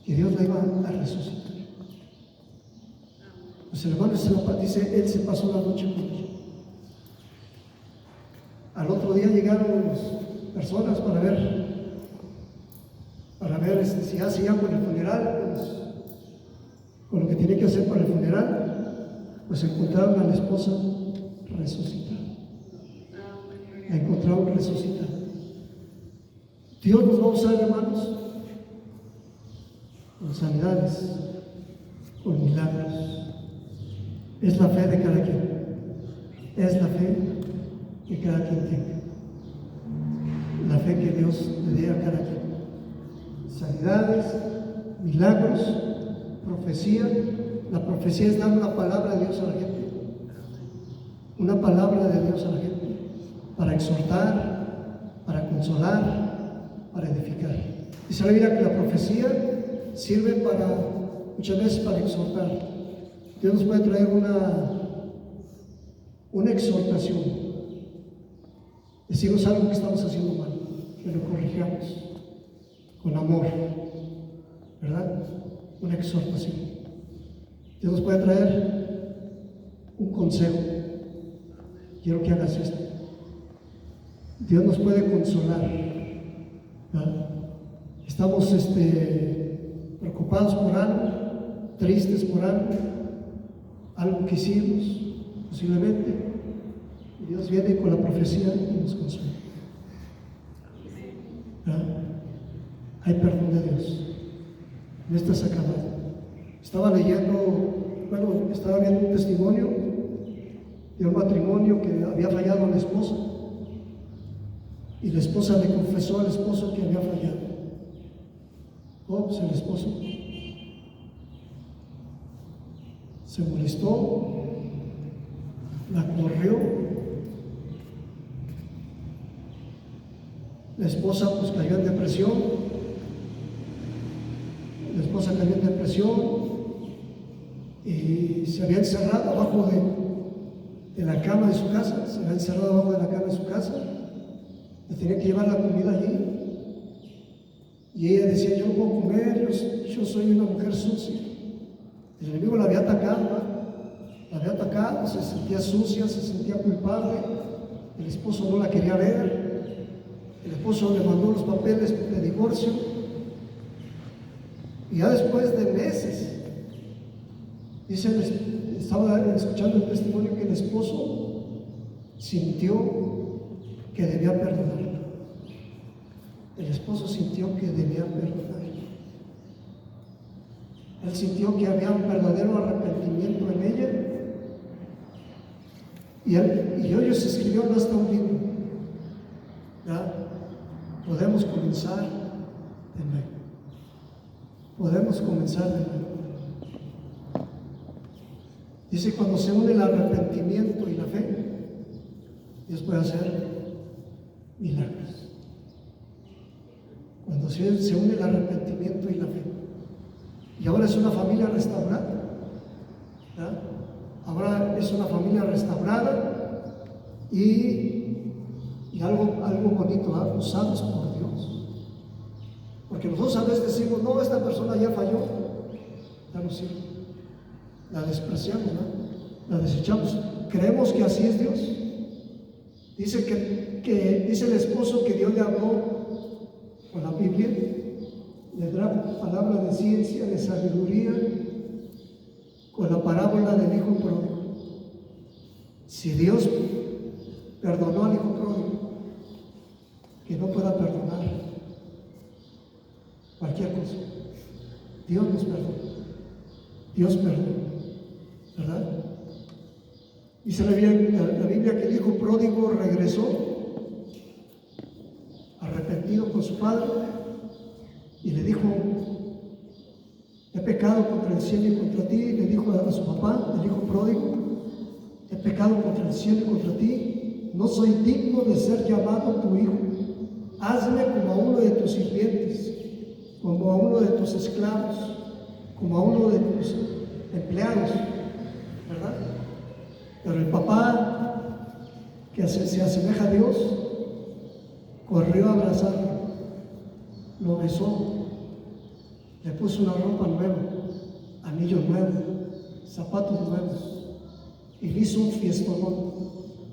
Que Dios la iba a resucitar. Pues el hermano dice, él se pasó la noche con ella. Al otro día llegaron las personas para ver si hacía con el funeral, pues, con lo que tiene que hacer para el funeral, pues encontraron a la esposa resucitada. La encontraron resucitada. Dios nos va a usar, hermanos, con sanidades, con milagros. Es la fe de cada quien. Es la fe que cada quien tenga. La fe que Dios le dé a cada quien. Sanidades, milagros, profecía. La profecía es dar una palabra de Dios a la gente. Una palabra de Dios a la gente. Para exhortar, para consolar, para edificar. Dice la Biblia que la profecía sirve muchas veces para exhortar. Dios nos puede traer una exhortación. Decimos algo que estamos haciendo mal, que lo corrijamos con amor, ¿verdad? Una exhortación. Dios nos puede traer un consejo. Quiero que hagas esto. Dios nos puede consolar, ¿verdad? Estamos preocupados por algo, tristes por algo que hicimos, posiblemente, y Dios viene con la profecía y nos consuela. ¿Verdad? Hay perdón de Dios, no estás acabado. Estaba viendo un testimonio de un matrimonio que había fallado a la esposa, y la esposa le confesó al esposo que había fallado. Pues el esposo se molestó, la corrió. La esposa pues cayó en depresión. La esposa cayó en depresión y se había encerrado abajo de la cama de su casa. Se había encerrado abajo de la cama de su casa. Le tenía que llevar la comida allí. Y ella decía, yo no puedo comer, yo soy una mujer sucia. El enemigo la había atacado, se sentía sucia, se sentía culpable. El esposo no la quería ver. El esposo le mandó los papeles de divorcio. Y ya después de meses, estaba escuchando el testimonio que el esposo sintió que debía perdonarla. El esposo sintió que debía perdonar. Él sintió que había un verdadero arrepentimiento en ella. Y hoy se escribió hasta un libro. ¿Ya? Podemos comenzar de nuevo. Podemos comenzar de nuevo. Dice, cuando se une el arrepentimiento y la fe, Dios puede hacer milagros. Cuando se une el arrepentimiento y la fe. Y ahora es una familia restaurada. ¿Verdad? Ahora es una familia restaurada y algo bonito, ¿verdad? Usados por Dios. Porque nosotros a veces decimos, no, esta persona ya falló, ya no sirve. La despreciamos, ¿no? La desechamos. Creemos que así es Dios. Dice que dice el esposo que Dios le habló con la Biblia, le da palabra de ciencia, de sabiduría, con la parábola del hijo pródigo. Si Dios perdonó al hijo pródigo, que no pueda perdonar cualquier cosa. Dios nos perdona. Dios perdona, ¿verdad? Dice la Biblia que el hijo pródigo regresó arrepentido con su padre y le dijo: he pecado contra el cielo y contra ti. Le dijo a su papá, el hijo pródigo: he pecado contra el cielo y contra ti, no soy digno de ser llamado tu hijo. Hazme como a uno de tus sirvientes, como a uno de tus esclavos, como a uno de tus empleados, ¿verdad? Pero el papá, que se asemeja a Dios, corrió a abrazarlo, lo besó, le puso una ropa nueva, anillos nuevos, zapatos nuevos, y le hizo un fiestón,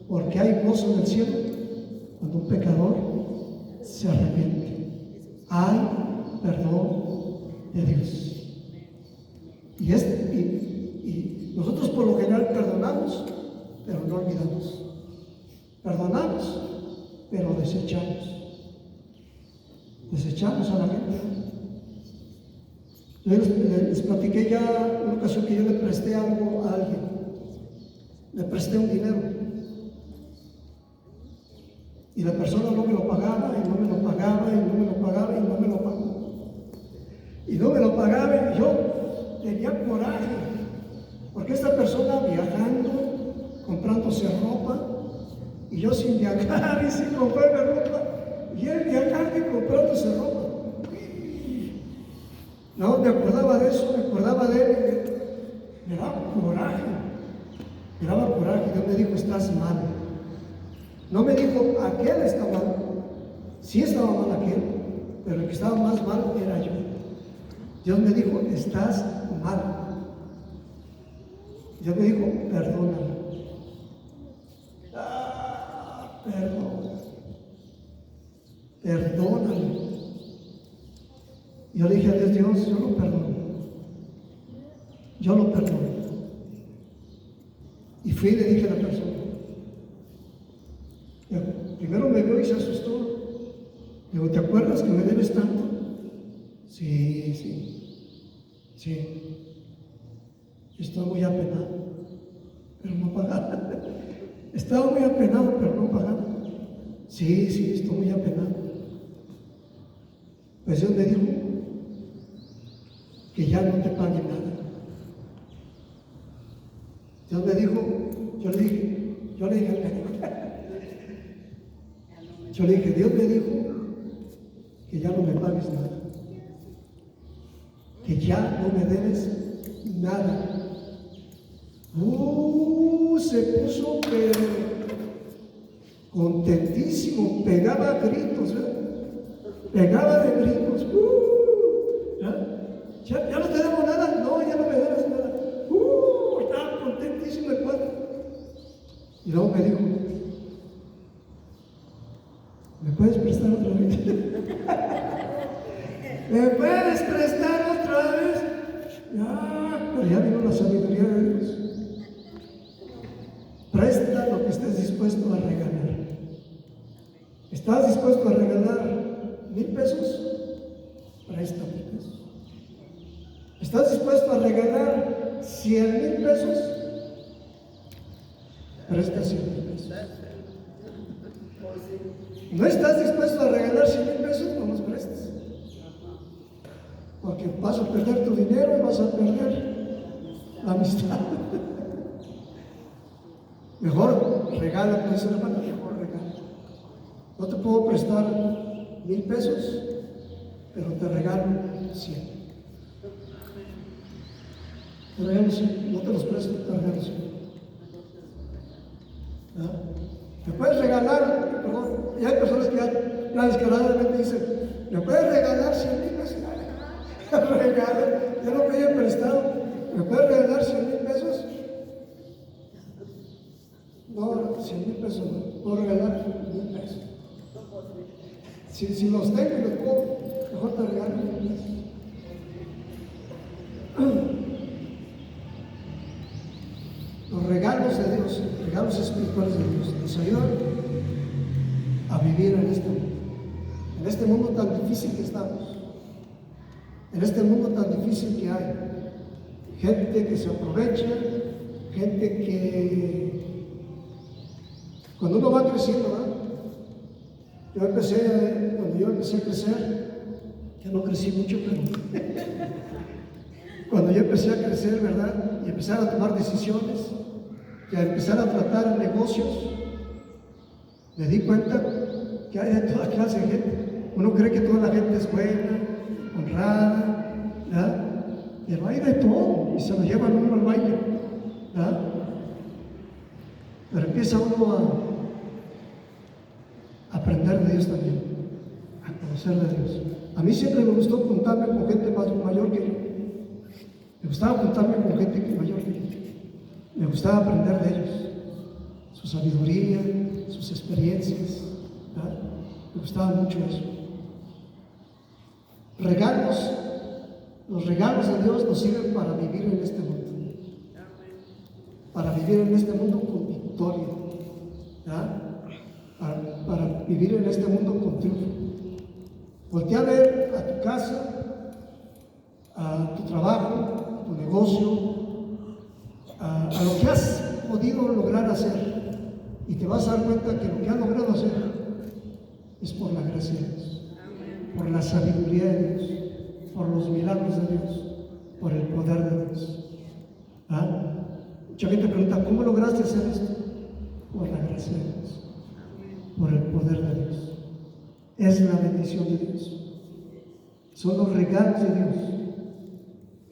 porque hay gozo en el cielo cuando un pecador se arrepiente. Hay perdón de Dios. Y nosotros por lo general perdonamos, pero no olvidamos. Perdonamos, pero desechamos. Desechamos a la gente. Yo les platiqué ya una ocasión que yo le presté algo a alguien. Le presté un dinero. Y la persona no me lo pagaba, y no me lo pagaba, y no me lo pagaba, y no me lo pagaba. Y no me lo pagaba, y yo tenía coraje. Porque esta persona viajando, comprándose ropa, y yo sin viajar y sin comprarme ropa, y él viajando y comprándose ropa. No, me acordaba de eso, me acordaba de él, me daba coraje. Me daba coraje. Dios me dijo: estás mal. No me dijo: aquel está mal. Sí estaba mal aquel, pero el que estaba más mal era yo. Dios me dijo: estás mal. Dios me dijo: perdóname. Perdóname. Yo le dije a Dios: Dios, yo lo perdono. Yo lo perdono. Y fui y le dije a la persona. Primero me vio y se asustó. Digo: ¿te acuerdas que me debes tanto? Sí. Estoy muy apenado, pero no pagaba. Estaba muy apenado, pero no pagaba. Sí, estoy muy apenado. Pues Dios me dijo que ya no te pague nada. Dios me dijo, yo le dije al médico, yo le dije: Dios me dijo que ya no me pagues nada, que ya no me debes nada. Se puso contentísimo, pegaba gritos, pegaba de gritos. Ya no te debo nada, no, ya no me debes nada. Estaba contentísimo el padre. Y luego me dijo: ¿me puedes prestar otra vez? ¿Me puedes prestar otra vez? Pero ya vino la sabiduría de Dios. Presta lo que estés dispuesto a regalar. ¿Estás dispuesto a regalar 1,000 pesos? Presta 1,000 pesos. ¿Estás dispuesto a regalar 100,000 pesos? Presta 100,000 pesos. ¿No estás dispuesto a regalar 100,000 pesos? No los prestes. Porque vas a perder tu dinero y vas a perder la amistad. Mejor regala, pues hermano, mejor regala. No te puedo prestar 1,000 pesos, pero te regalo 100. Te regalo 100, no te los presto, te regalo 100. ¿Me puedes regalar? Perdón, y hay personas que ya descaradamente dicen: ¿me puedes regalar 100,000 pesos? Regala, ya no pedí prestado. ¿Me puedes regalar 100,000 pesos? No, 100,000 pesos no. Puedo regalar 1,000 pesos. Si los tengo y los puedo, mejor te regalo 1,000 pesos. Los regalos de Dios, regalos espirituales de Dios, nos ayudan a vivir en este mundo tan difícil que estamos, en este mundo tan difícil que hay. Gente que se aprovecha, gente que Cuando uno va creciendo, ¿verdad? Cuando yo empecé a crecer, yo no crecí mucho, pero cuando yo empecé a crecer, ¿verdad? Y empezar a tomar decisiones, y a empezar a tratar negocios, me di cuenta que hay de toda clase de gente. Uno cree que toda la gente es buena, honrada, ¿verdad? Pero hay de todo, y se lo llevan uno al baile, ¿verdad? Pero empieza uno a aprender de Dios también, a conocer de Dios. A mí siempre me gustó juntarme con gente mayor que yo. Me gustaba juntarme con gente mayor que yo. Me gustaba aprender de ellos, su sabiduría, sus experiencias, ¿verdad? Me gustaba mucho eso. Los regalos de Dios nos sirven para vivir en este mundo. Para vivir en este mundo con victoria, ¿verdad? Para vivir en este mundo con triunfo. Voltea a ver a tu casa, a tu trabajo, a tu negocio, a lo que has podido lograr hacer, y te vas a dar cuenta que lo que has logrado hacer es por la gracia de Dios, por la sabiduría de Dios, por los milagros de Dios, por el poder de Dios. ¿Ah? Mucha gente pregunta, ¿cómo lograste hacer esto? Por la gracia de Dios, por el poder de Dios. Es la bendición de Dios. Son los regalos de Dios.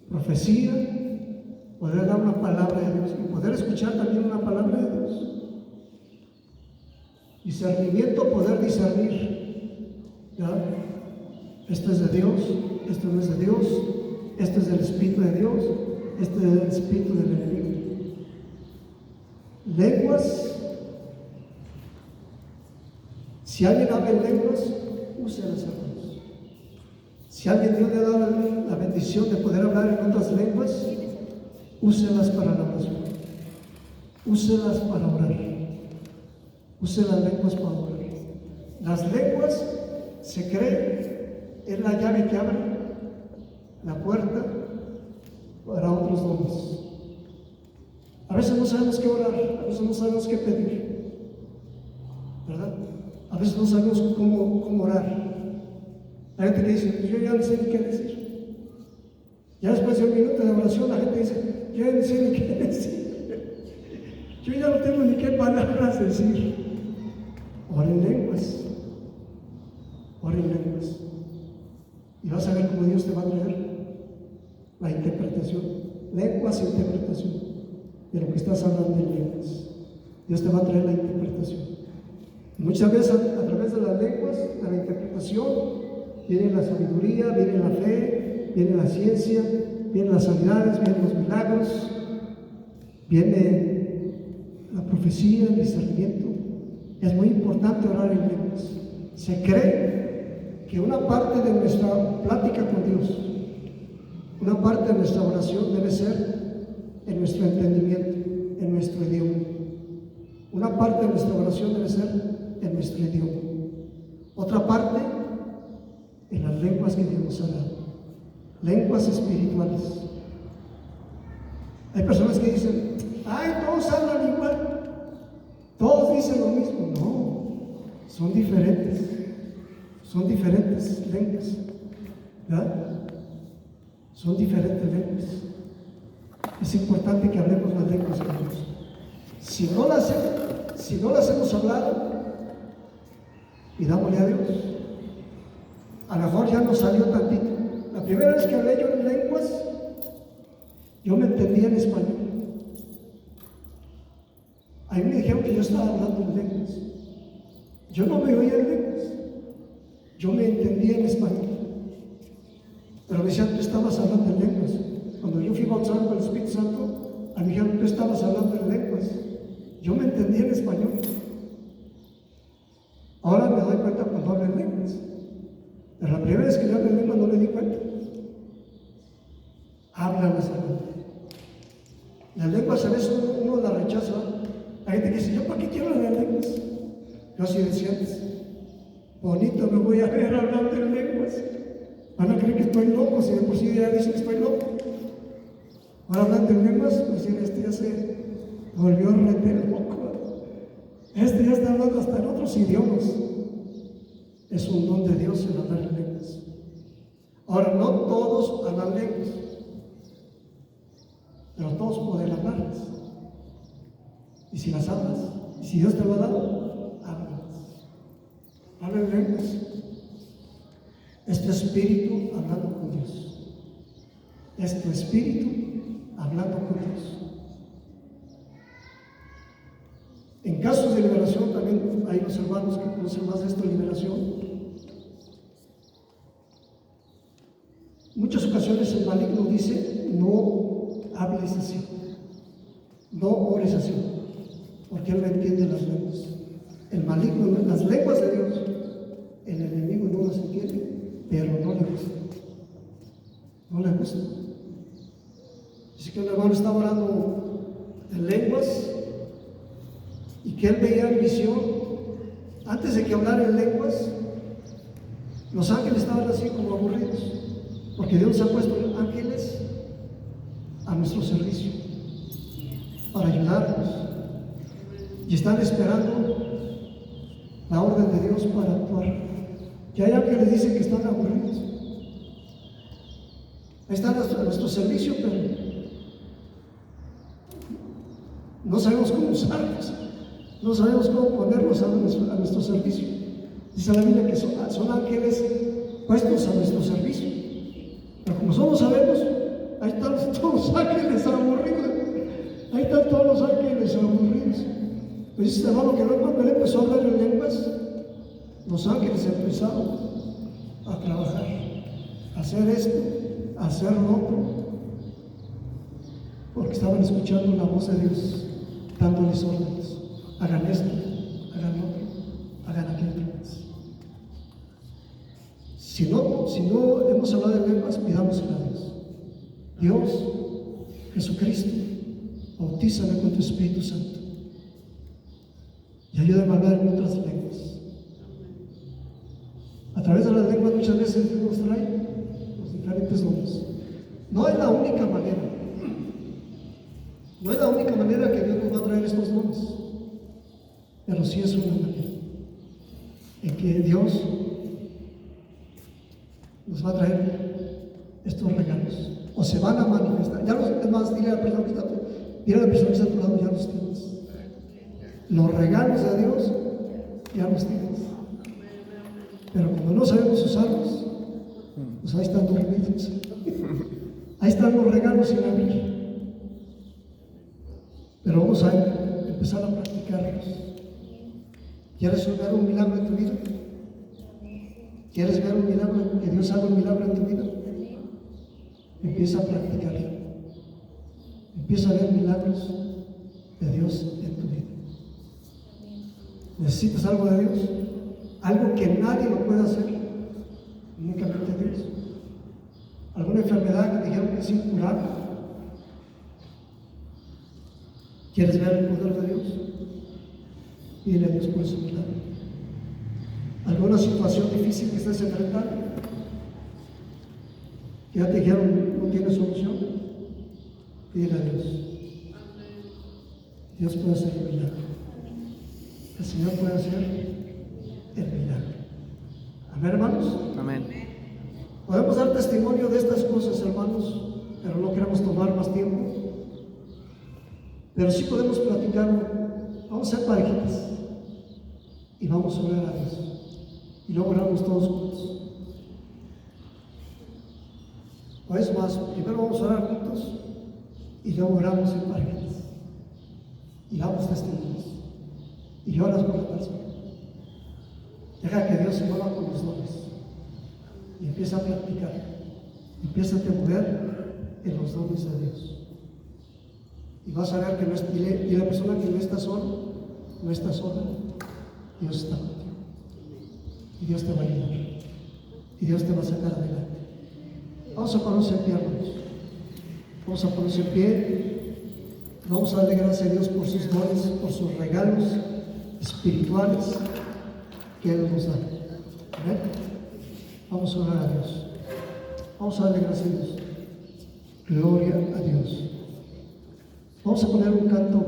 Profecía, poder dar una palabra de Dios y poder escuchar también una palabra de Dios. Discernimiento, poder discernir. ¿Ya? Esto es de Dios, esto no es de Dios, esto es del Espíritu de Dios, esto es del Espíritu del enemigo. Lenguas. Si alguien habla en lenguas, úselas, hermanos. Si alguien Dios le da la bendición de poder hablar en otras lenguas, úselas para la oración. Úselas para orar. Use las lenguas para orar. Las lenguas, se cree, es la llave que abre la puerta para otros dones. A veces no sabemos qué orar, a veces no sabemos qué pedir, ¿verdad? A veces no sabemos cómo orar. La gente que dice, yo ya no sé ni qué decir. Ya después de un minuto de oración, la gente dice, yo ya no sé ni qué decir. Yo ya no tengo ni qué palabras decir. Ora en lenguas. Ora en lenguas. Y vas a ver cómo Dios te va a traer la interpretación. Lenguas e interpretación de lo que estás hablando en lenguas. Dios te va a traer la interpretación. Y muchas veces a través de las lenguas, de la interpretación, viene la sabiduría, viene la fe, viene la ciencia, vienen las sanidades, vienen los milagros, viene la profecía, el discernimiento. Es muy importante orar en lenguas. Se cree que una parte de nuestra plática con Dios, una parte de nuestra oración debe ser en nuestro entendimiento, en nuestro idioma. Una parte de nuestra oración debe ser en nuestro idioma. Otra parte en las lenguas que Dios nos ha dado. Lenguas espirituales. Hay personas que dicen, ay, todos hablan igual, todos dicen lo mismo. No, son diferentes lenguas, ¿verdad? Son diferentes lenguas. Es importante que hablemos las lenguas de Dios. Si no las hemos hablado, pidámosle a Dios. A lo mejor ya nos salió tantito. La primera vez que hablé yo en lenguas, yo me entendía en español. A mí me dijeron que yo estaba hablando en lenguas. Yo no me oía en lenguas. Yo me entendía en español. Pero me decían, tú estabas hablando en lenguas. Cuando yo fui bautizado por el Espíritu Santo, a mí me dijeron, tú estabas hablando en lenguas. Yo me entendía en español. Ahora me doy cuenta cuando hablo en lenguas. Pero la primera vez que yo hablo en lenguas no me di cuenta. Hablan esa lengua. Las lenguas a veces uno las rechaza. Hay gente que dice, ¿yo para qué quiero las lenguas? Yo así decía antes, bonito me voy a ver hablando en lenguas. Van a creer que estoy loco, si de por sí ya dicen que estoy loco. Ahora hablando en lenguas, pues decían, este ya se volvió rete loco. Este ya está hablando hasta en otros idiomas. Es un don de Dios el hablar en lenguas. Ahora, no todos hablan lenguas, pero todos pueden hablarlas. Y si las hablas, y si Dios te lo ha dado, háblalas. Habla en lenguas. Es tu espíritu hablando con Dios. Es tu espíritu hablando con Dios. En casos de liberación, también hay los hermanos que conocen más de esta liberación. Muchas ocasiones el maligno dice: no hables así, no ores así, porque él no entiende las lenguas. El maligno, las lenguas de Dios, el enemigo no las entiende, pero no le gusta. No le gusta. Dice que un hermano estaba orando en lenguas y que él veía en visión, antes de que hablara en lenguas, los ángeles estaban así como aburridos, porque Dios ha puesto ángeles a nuestro servicio para ayudarnos y están esperando la orden de Dios para actuar. Que hay ángeles dicen que están aburridos, ahí están a nuestro servicio, pero no sabemos cómo usarlos, no sabemos cómo ponerlos a nuestro servicio. Dice la Biblia que son ángeles puestos a nuestro servicio, pero como nosotros sabemos, ahí están todos los ángeles aburridos. Ahí están todos los ángeles aburridos. Pues dice hermano que cuando él empezó a hablar en lenguas, los ángeles empezaron a trabajar, a hacer esto, a hacer lo otro, porque estaban escuchando la voz de Dios, dándoles órdenes: hagan esto, hagan lo otro, hagan aquello. Si no hemos hablado de lenguas, pidámosle a Dios: Dios, Jesucristo, bautízame con tu Espíritu Santo y ayúdame a hablar en otras lenguas. A través de las lenguas muchas veces Dios nos trae los diferentes dones. No es la única manera. No es la única manera que Dios nos va a traer estos dones, pero sí es una manera en que Dios nos va a traer estos regalos, o se van a manifestar. Ya los demás, dile a la persona que está a tu lado: ya los tienes. Los regalos de Dios ya los tienes, pero como no sabemos usarlos, pues ahí están dormidos. Ahí están los regalos sin abrir, pero vamos a empezar a practicarlos. ¿Quieres ver un milagro en tu vida? ¿Quieres ver un milagro, que Dios haga un milagro en tu vida? Empieza a practicarlo. Empieza a ver milagros de Dios en tu vida. ¿Necesitas algo de Dios? Algo que nadie lo puede hacer, únicamente Dios. ¿Alguna enfermedad que dijeron que es incurable? ¿Quieres ver el poder de Dios? Pídele a Dios por su milagro. ¿Alguna situación difícil que estés enfrentando, que ya te dijeron no tiene solución? Pídele a Dios. Dios puede hacer el milagro. El Señor puede hacer el milagro. Amén, hermanos. Amén. Podemos dar testimonio de estas cosas, hermanos, pero no queremos tomar más tiempo. Pero sí podemos platicarlo. Vamos a ser parejitas y vamos a orar a Dios. Y luego oramos todos juntos. O es más, primero vamos a orar juntos y luego oramos en parejas. Y damos testimonios. Y lloras por la persona. Deja que Dios se mueva con los dones. Y empieza a practicar. Empieza a mover en los dones de Dios. Y vas a ver que no es, y la persona que no está sola, no está sola. Dios está contigo. Y Dios te va a ayudar. Y Dios te va a sacar adelante. Vamos a ponernos en pie, hermanos. Vamos a ponernos en pie. Vamos a darle gracias a Dios por sus dones, por sus regalos espirituales que Él nos da. ¿Amén? Vamos a orar a Dios. Vamos a darle gracias a Dios. Gloria a Dios. Vamos a poner un canto,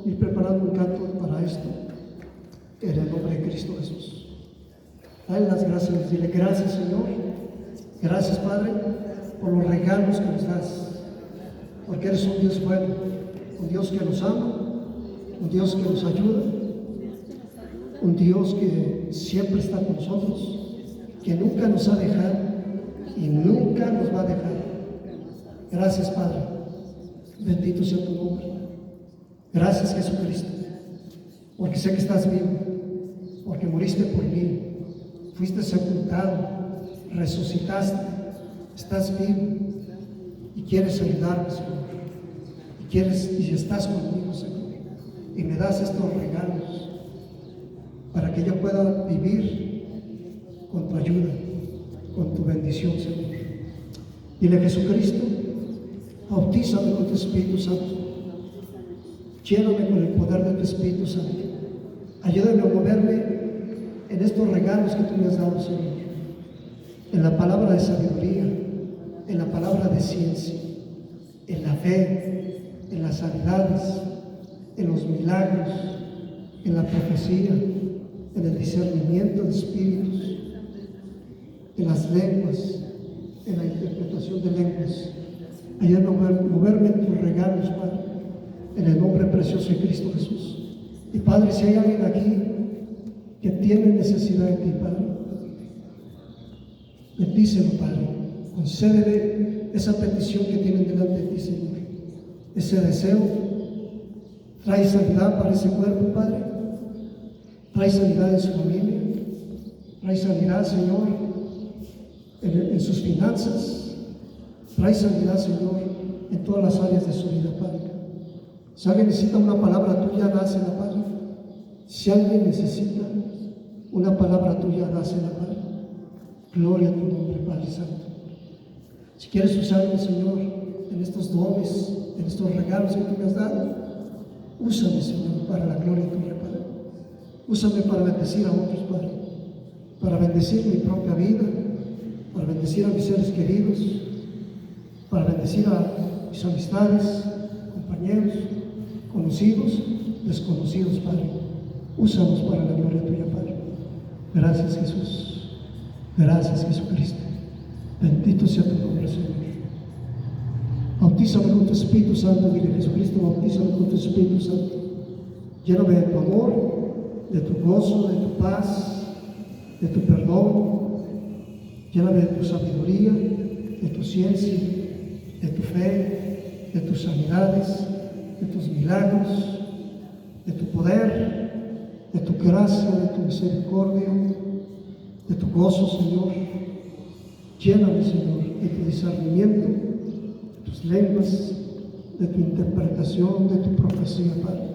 ir preparando un canto para esto. en el nombre de Cristo Jesús. Dale las gracias, dile gracias, Señor. Gracias, Padre, por los regalos que nos das, porque eres un Dios bueno, un Dios que nos ama, un Dios que nos ayuda, un Dios que siempre está con nosotros, que nunca nos ha dejado y nunca nos va a dejar. Gracias, Padre. Bendito sea tu nombre. Gracias, Jesucristo, porque sé que estás vivo, porque moriste por mí, fuiste sepultado, resucitaste, estás vivo y quieres ayudarme, Señor. Y estás conmigo, Señor, y me das estos regalos para que yo pueda vivir con tu ayuda, con tu bendición, Señor. Dile, Jesucristo, bautízame con tu Espíritu Santo. Lléname con el poder de tu Espíritu Santo. Ayúdame a moverme en estos regalos que tú me has dado, Señor. En la palabra de sabiduría, en la palabra de ciencia, en la fe, en las sanidades, en los milagros, en la profecía, en el discernimiento de espíritus, en las lenguas, en la interpretación de lenguas. Ayúdame a moverme en tus regalos, Padre, en el nombre precioso de Cristo Jesús. Y Padre, si hay alguien aquí que tiene necesidad de ti, Padre, bendícelo, Padre. Concédele esa petición que tienen delante de ti, Señor. Ese deseo. Trae sanidad para ese cuerpo, Padre. Trae sanidad en su familia. Trae sanidad, Señor, en sus finanzas. Trae sanidad, Señor, en todas las áreas de su vida, Padre. Si alguien necesita una palabra tuya, dásela, Padre. Si alguien necesita una palabra tuya, dásela, Padre. Gloria a tu nombre, Padre Santo. Si quieres usarme, Señor, en estos dones, en estos regalos que tú me has dado, úsame, Señor, para la gloria de tu nombre, Padre. Úsame para bendecir a otros, Padre. Para bendecir mi propia vida, para bendecir a mis seres queridos, para bendecir a mis amistades, compañeros, conocidos, desconocidos, Padre. Úsanos para la gloria tuya, Padre. Gracias, Jesús. Gracias, Jesucristo. Bendito sea tu nombre, Señor. Bautízame con tu Espíritu Santo. Dile, Jesucristo, bautízame con tu Espíritu Santo. Lléname de tu amor, de tu gozo, de tu paz, de tu perdón. Lléname de tu sabiduría, de tu ciencia, de tu fe, de tus sanidades, de tus milagros, de tu poder, de tu gracia, de tu misericordia, de tu gozo, Señor. Lléname, Señor, de tu discernimiento, de tus lenguas, de tu interpretación, de tu profecía, Padre.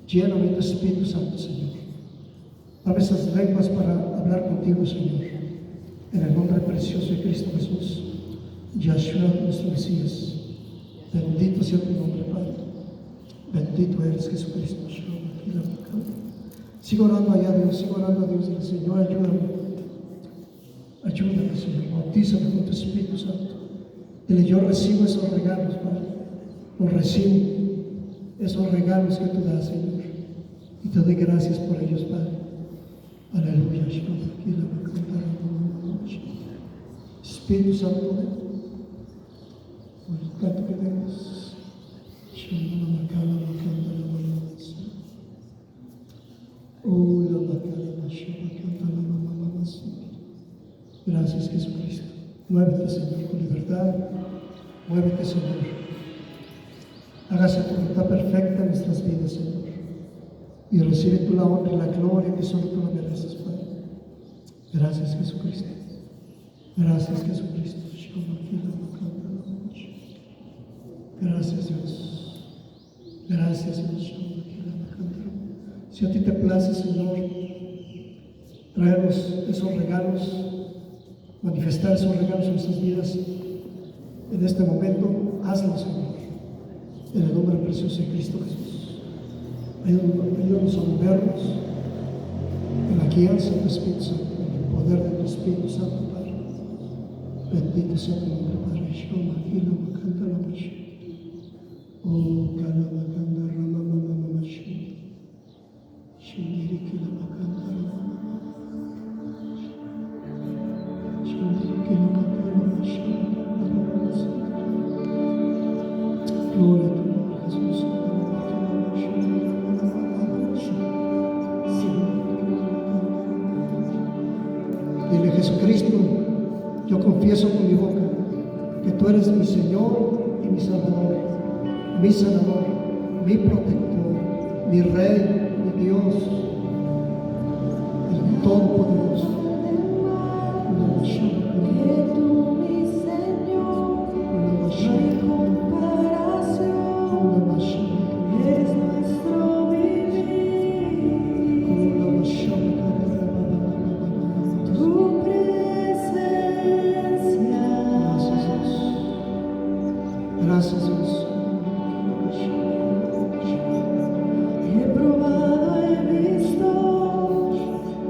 Lléname de tu Espíritu Santo, Señor. Dame esas lenguas para hablar contigo, Señor. En el nombre precioso de Cristo Jesús. Yahshua, nuestro Mesías. Bendito sea tu nombre, Padre. Bendito eres, Jesucristo. Sigo orando allá, Dios. Sigo orando a Dios. Dile, Señor, ayúdame. Ayúdame, Señor. Bautízame con tu Espíritu Santo. Dile, yo recibo esos regalos, Padre. Los recibo. Esos regalos que tú das, Señor. Y te doy gracias por ellos, Padre. Aleluya. Espíritu Santo, el canto que tenemos. Gracias, Jesucristo. Muévete, Señor, con libertad. Muévete, Señor. Hágase tu voluntad perfecta en nuestras vidas, Señor. Y recibe tú la honra y la gloria que solo tú la mereces, Padre. Gracias, Jesucristo. Gracias, Jesucristo. Gracias, Dios. Gracias, Dios. Si a ti te place, Señor, traernos esos regalos, manifestar esos regalos en nuestras vidas, en este momento, hazlo, Señor, en el nombre precioso de Cristo Jesús. Ayúdanos a movernos en la guianza de tu Espíritu Santo, en el poder de tu Espíritu Santo, Padre. Bendito sea tu nombre, Padre. Oh, Gloria a tu nombre, Jesús. Dile, Jesucristo, yo confieso con mi boca que tú eres mi Señor y mi Salvador, mi sanador, mi protector, mi Rey, mi Dios, el Todopoderoso. Que tú, mi Señor, no hay comparación, eres nuestro vivir. Tu presencia, Gracias, Dios. he probado, he visto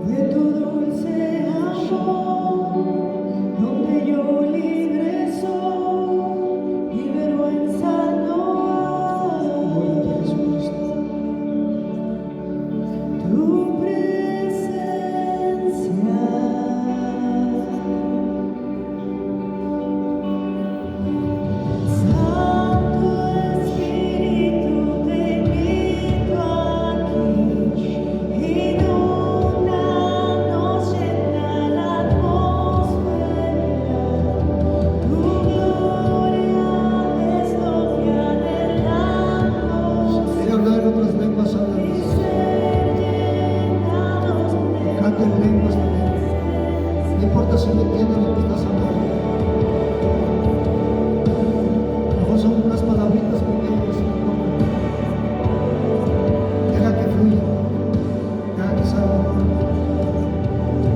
de tu dulce amor, donde yo libre soy y vergüenza no Gloria a hay. Jesucristo. Tu presencia, Santo Espíritu, te invito aquí, inúndanos, llena la atmósfera, tu gloria es lo que anhelamos. Quiere hablar en otras lenguas, habla. Canta en lenguas también. No importa si no entiendes lo que estás hablando. A lo mejor son unas palabritas pequeñas. No importa. Deja que fluya. Deja que salga.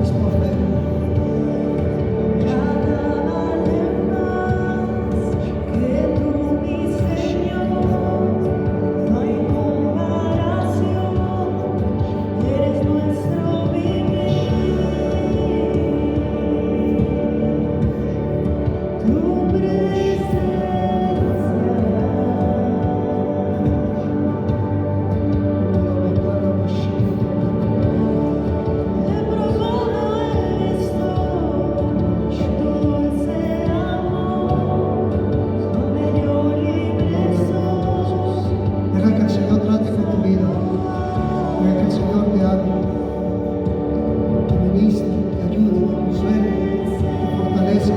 Es por fe. Nada vale más que tú, mi Señor, no hay comparación, eres nuestro vivir. Tu presencia, he probado, he visto tu dulce amor, donde yo libre soy. Deja que el Señor trate con tu vida. Deja que el Señor te hable, te ministre, te ayude, te consuele, te fortalezca.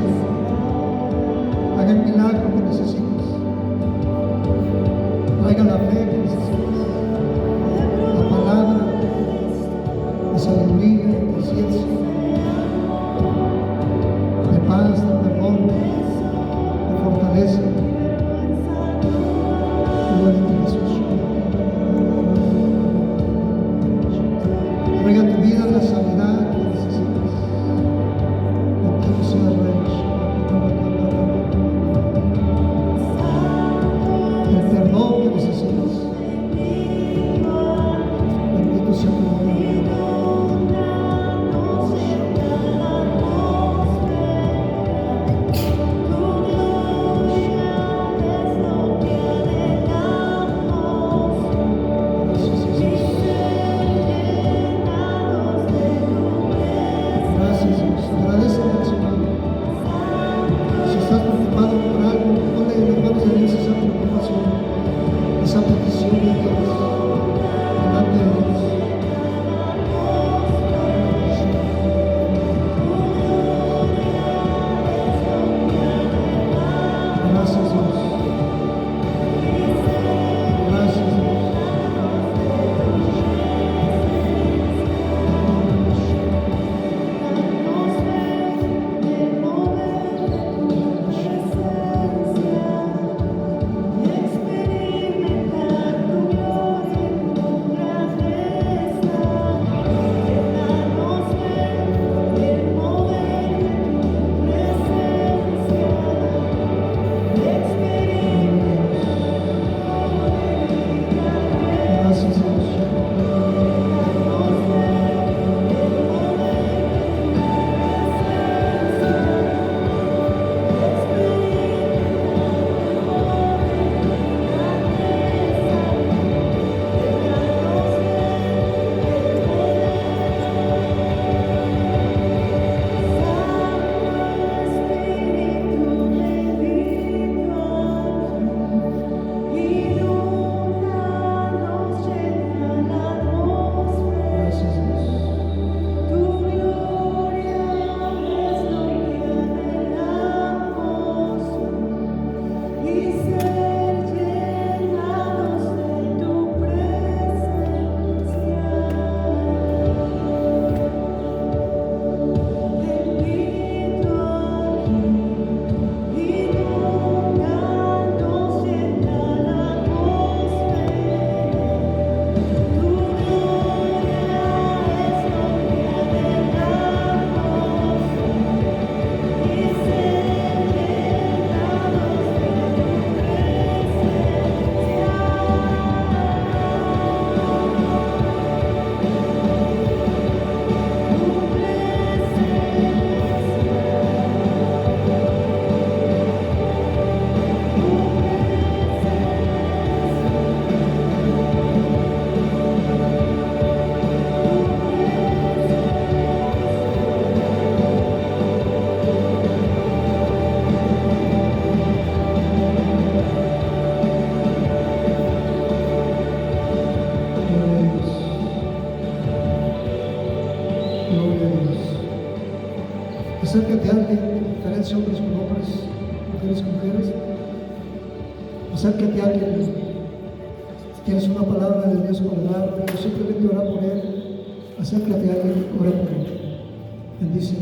Haga el milagro que necesitas. Traiga la fe que necesitas. La palabra, la sabiduría, la ciencia, de paz, de perdón, de fortaleza. Gloria a ti, Jesús. Traiga a tu vida la sanidad que necesitas. Bendito sea el Rey. El perdón que necesitas. Bendito sea tu nombre. Gracias, Jesús. Gracias, Dios. Agradecele al Señor. Si estás preocupado por algo, ponle en las manos de Dios esa preocupación, esa petición de Dios, delante de Dios. Gracias, Dios. Gracias, Dios. Experimentar Acércate a alguien, de diferencia hombres con hombres, mujeres con mujeres. Acércate a alguien. Si tienes una palabra de Dios para dar, o simplemente orar por él, acércate a alguien, ora por él. Bendice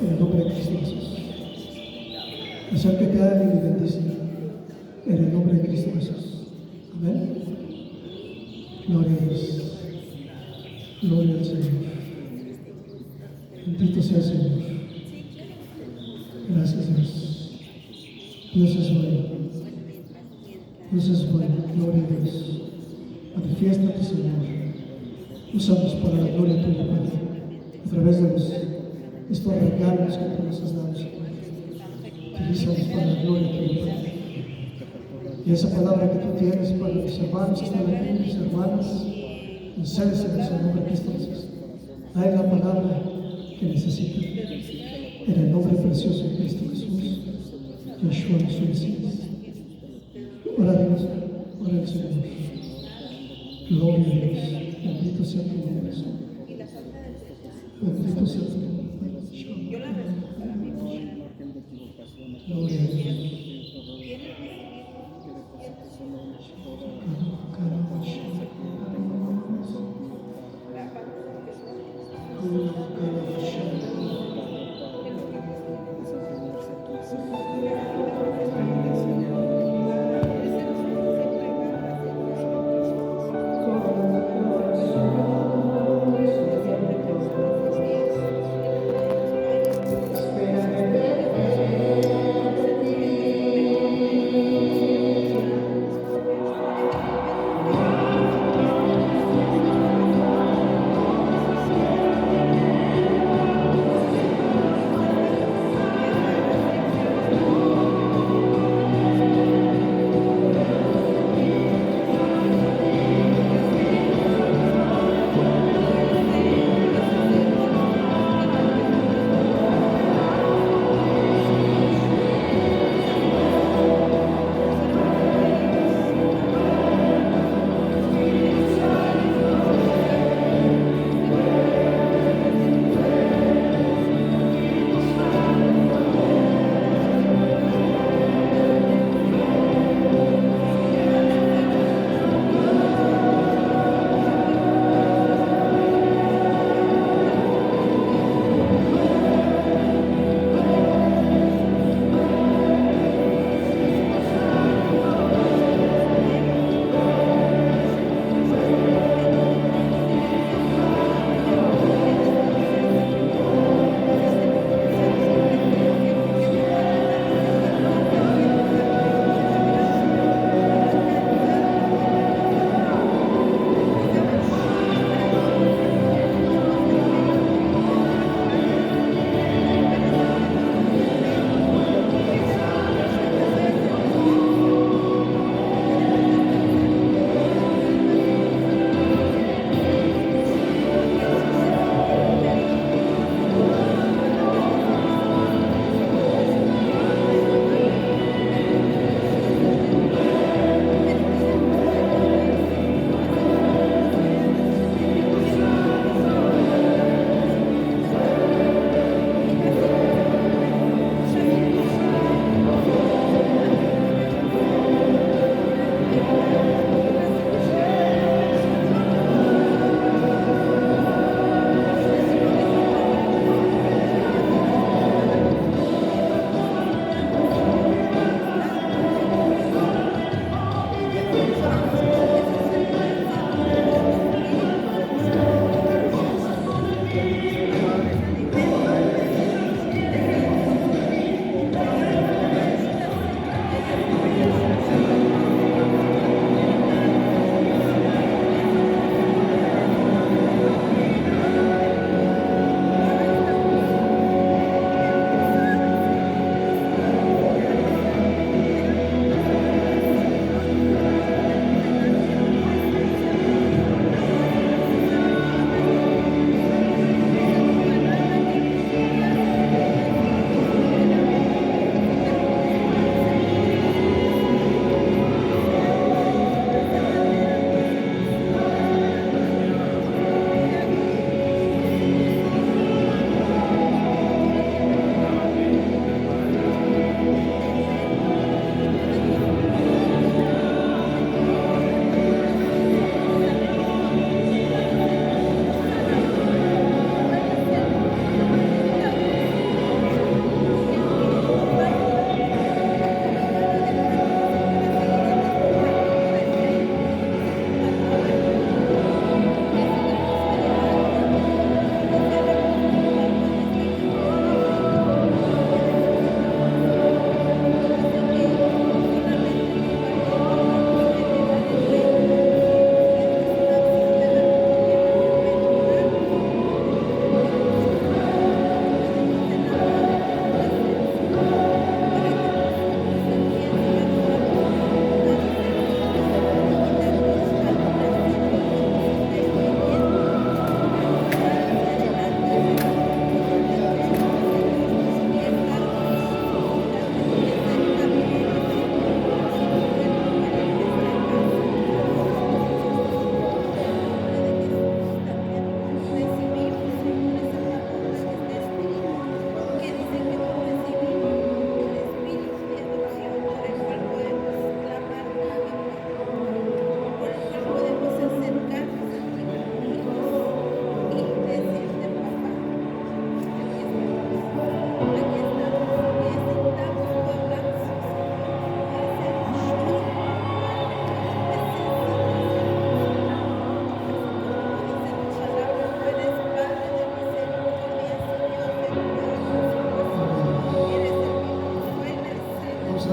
en el nombre de Cristo Jesús. Acércate a alguien y bendice en el nombre de Cristo Jesús. Amén. Gloria a Dios. Gloria al Señor. Bendito sea el Señor. Gracias, Dios. Dios es bueno. Dios es bueno. Gloria a Dios. Manifiéstate, Señor. Úsanos para la gloria tuya, Padre. A través de estos regalos que tú nos has dado, Señor. Utilízanos para la gloria tuya, Padre. Y esa palabra que tú tienes para mis hermanos que están aquí, mis hermanas, enséñaseles en el nombre de Cristo Jesús. Dale la palabra que necesitan. En el nombre precioso de Cristo Jesús, Yeshua nuestro Mesías. Ora a Dios, ora al Señor. Gloria a Dios. Bendito sea tu nombre, Señor. Bendito sea tu nombre. Gloria a Dios. Espera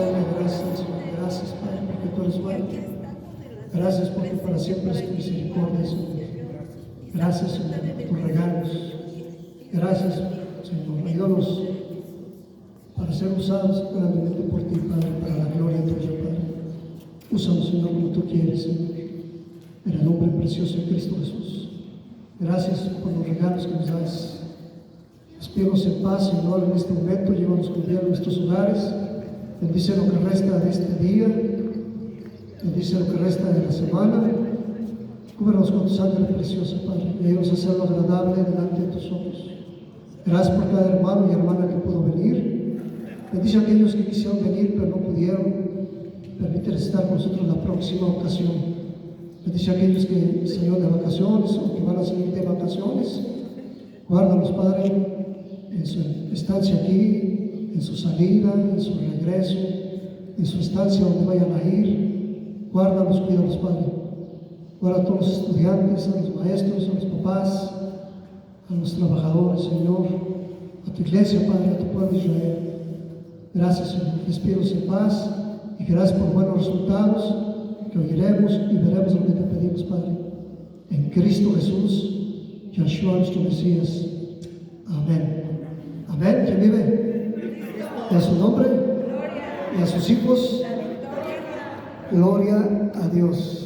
darle gracias, Señor. Gracias, Padre, porque tú eres bueno. Gracias porque para siempre es tu misericordia, Señor. Gracias, Señor, por tus regalos. Gracias, Señor. Ayúdanos para ser usados grandemente por ti, Padre, para la gloria tuya, Padre. Úsanos, Señor, como tú quieres, Señor. En el nombre precioso de Cristo Jesús. Gracias por los regalos que nos das. Despídenos en paz, Señor, en este momento. Llévanos con bien a nuestros hogares. Bendice lo que resta de este día. Bendice lo que resta de la semana. Cúbrenos con tu sangre preciosa, Padre. Y ayúdanos a hacerlo agradable delante de tus ojos. Gracias por cada hermano y hermana que pudo venir. Bendice a aquellos que quisieron venir pero no pudieron. Permíteles estar con nosotros la próxima ocasión. Bendice a aquellos que salieron de vacaciones o que van a salir de vacaciones. Guárdalos, Padre, en su estancia aquí, en su salida, en su regreso, en su estancia donde vayan a ir. Guárdalos, cuídalos, Padre. Guarda a todos los estudiantes, a los maestros, a los papás, a los trabajadores, Señor, a tu iglesia, Padre, a tu pueblo Israel. Gracias, Señor. Despídenos en paz y gracias por buenos resultados que oiremos y veremos lo que te pedimos, Padre. En Cristo Jesús, Yeshua, nuestro Mesías. Amén. Amén. ¿Quién vive? Y a su nombre y a sus hijos. Gloria a Dios.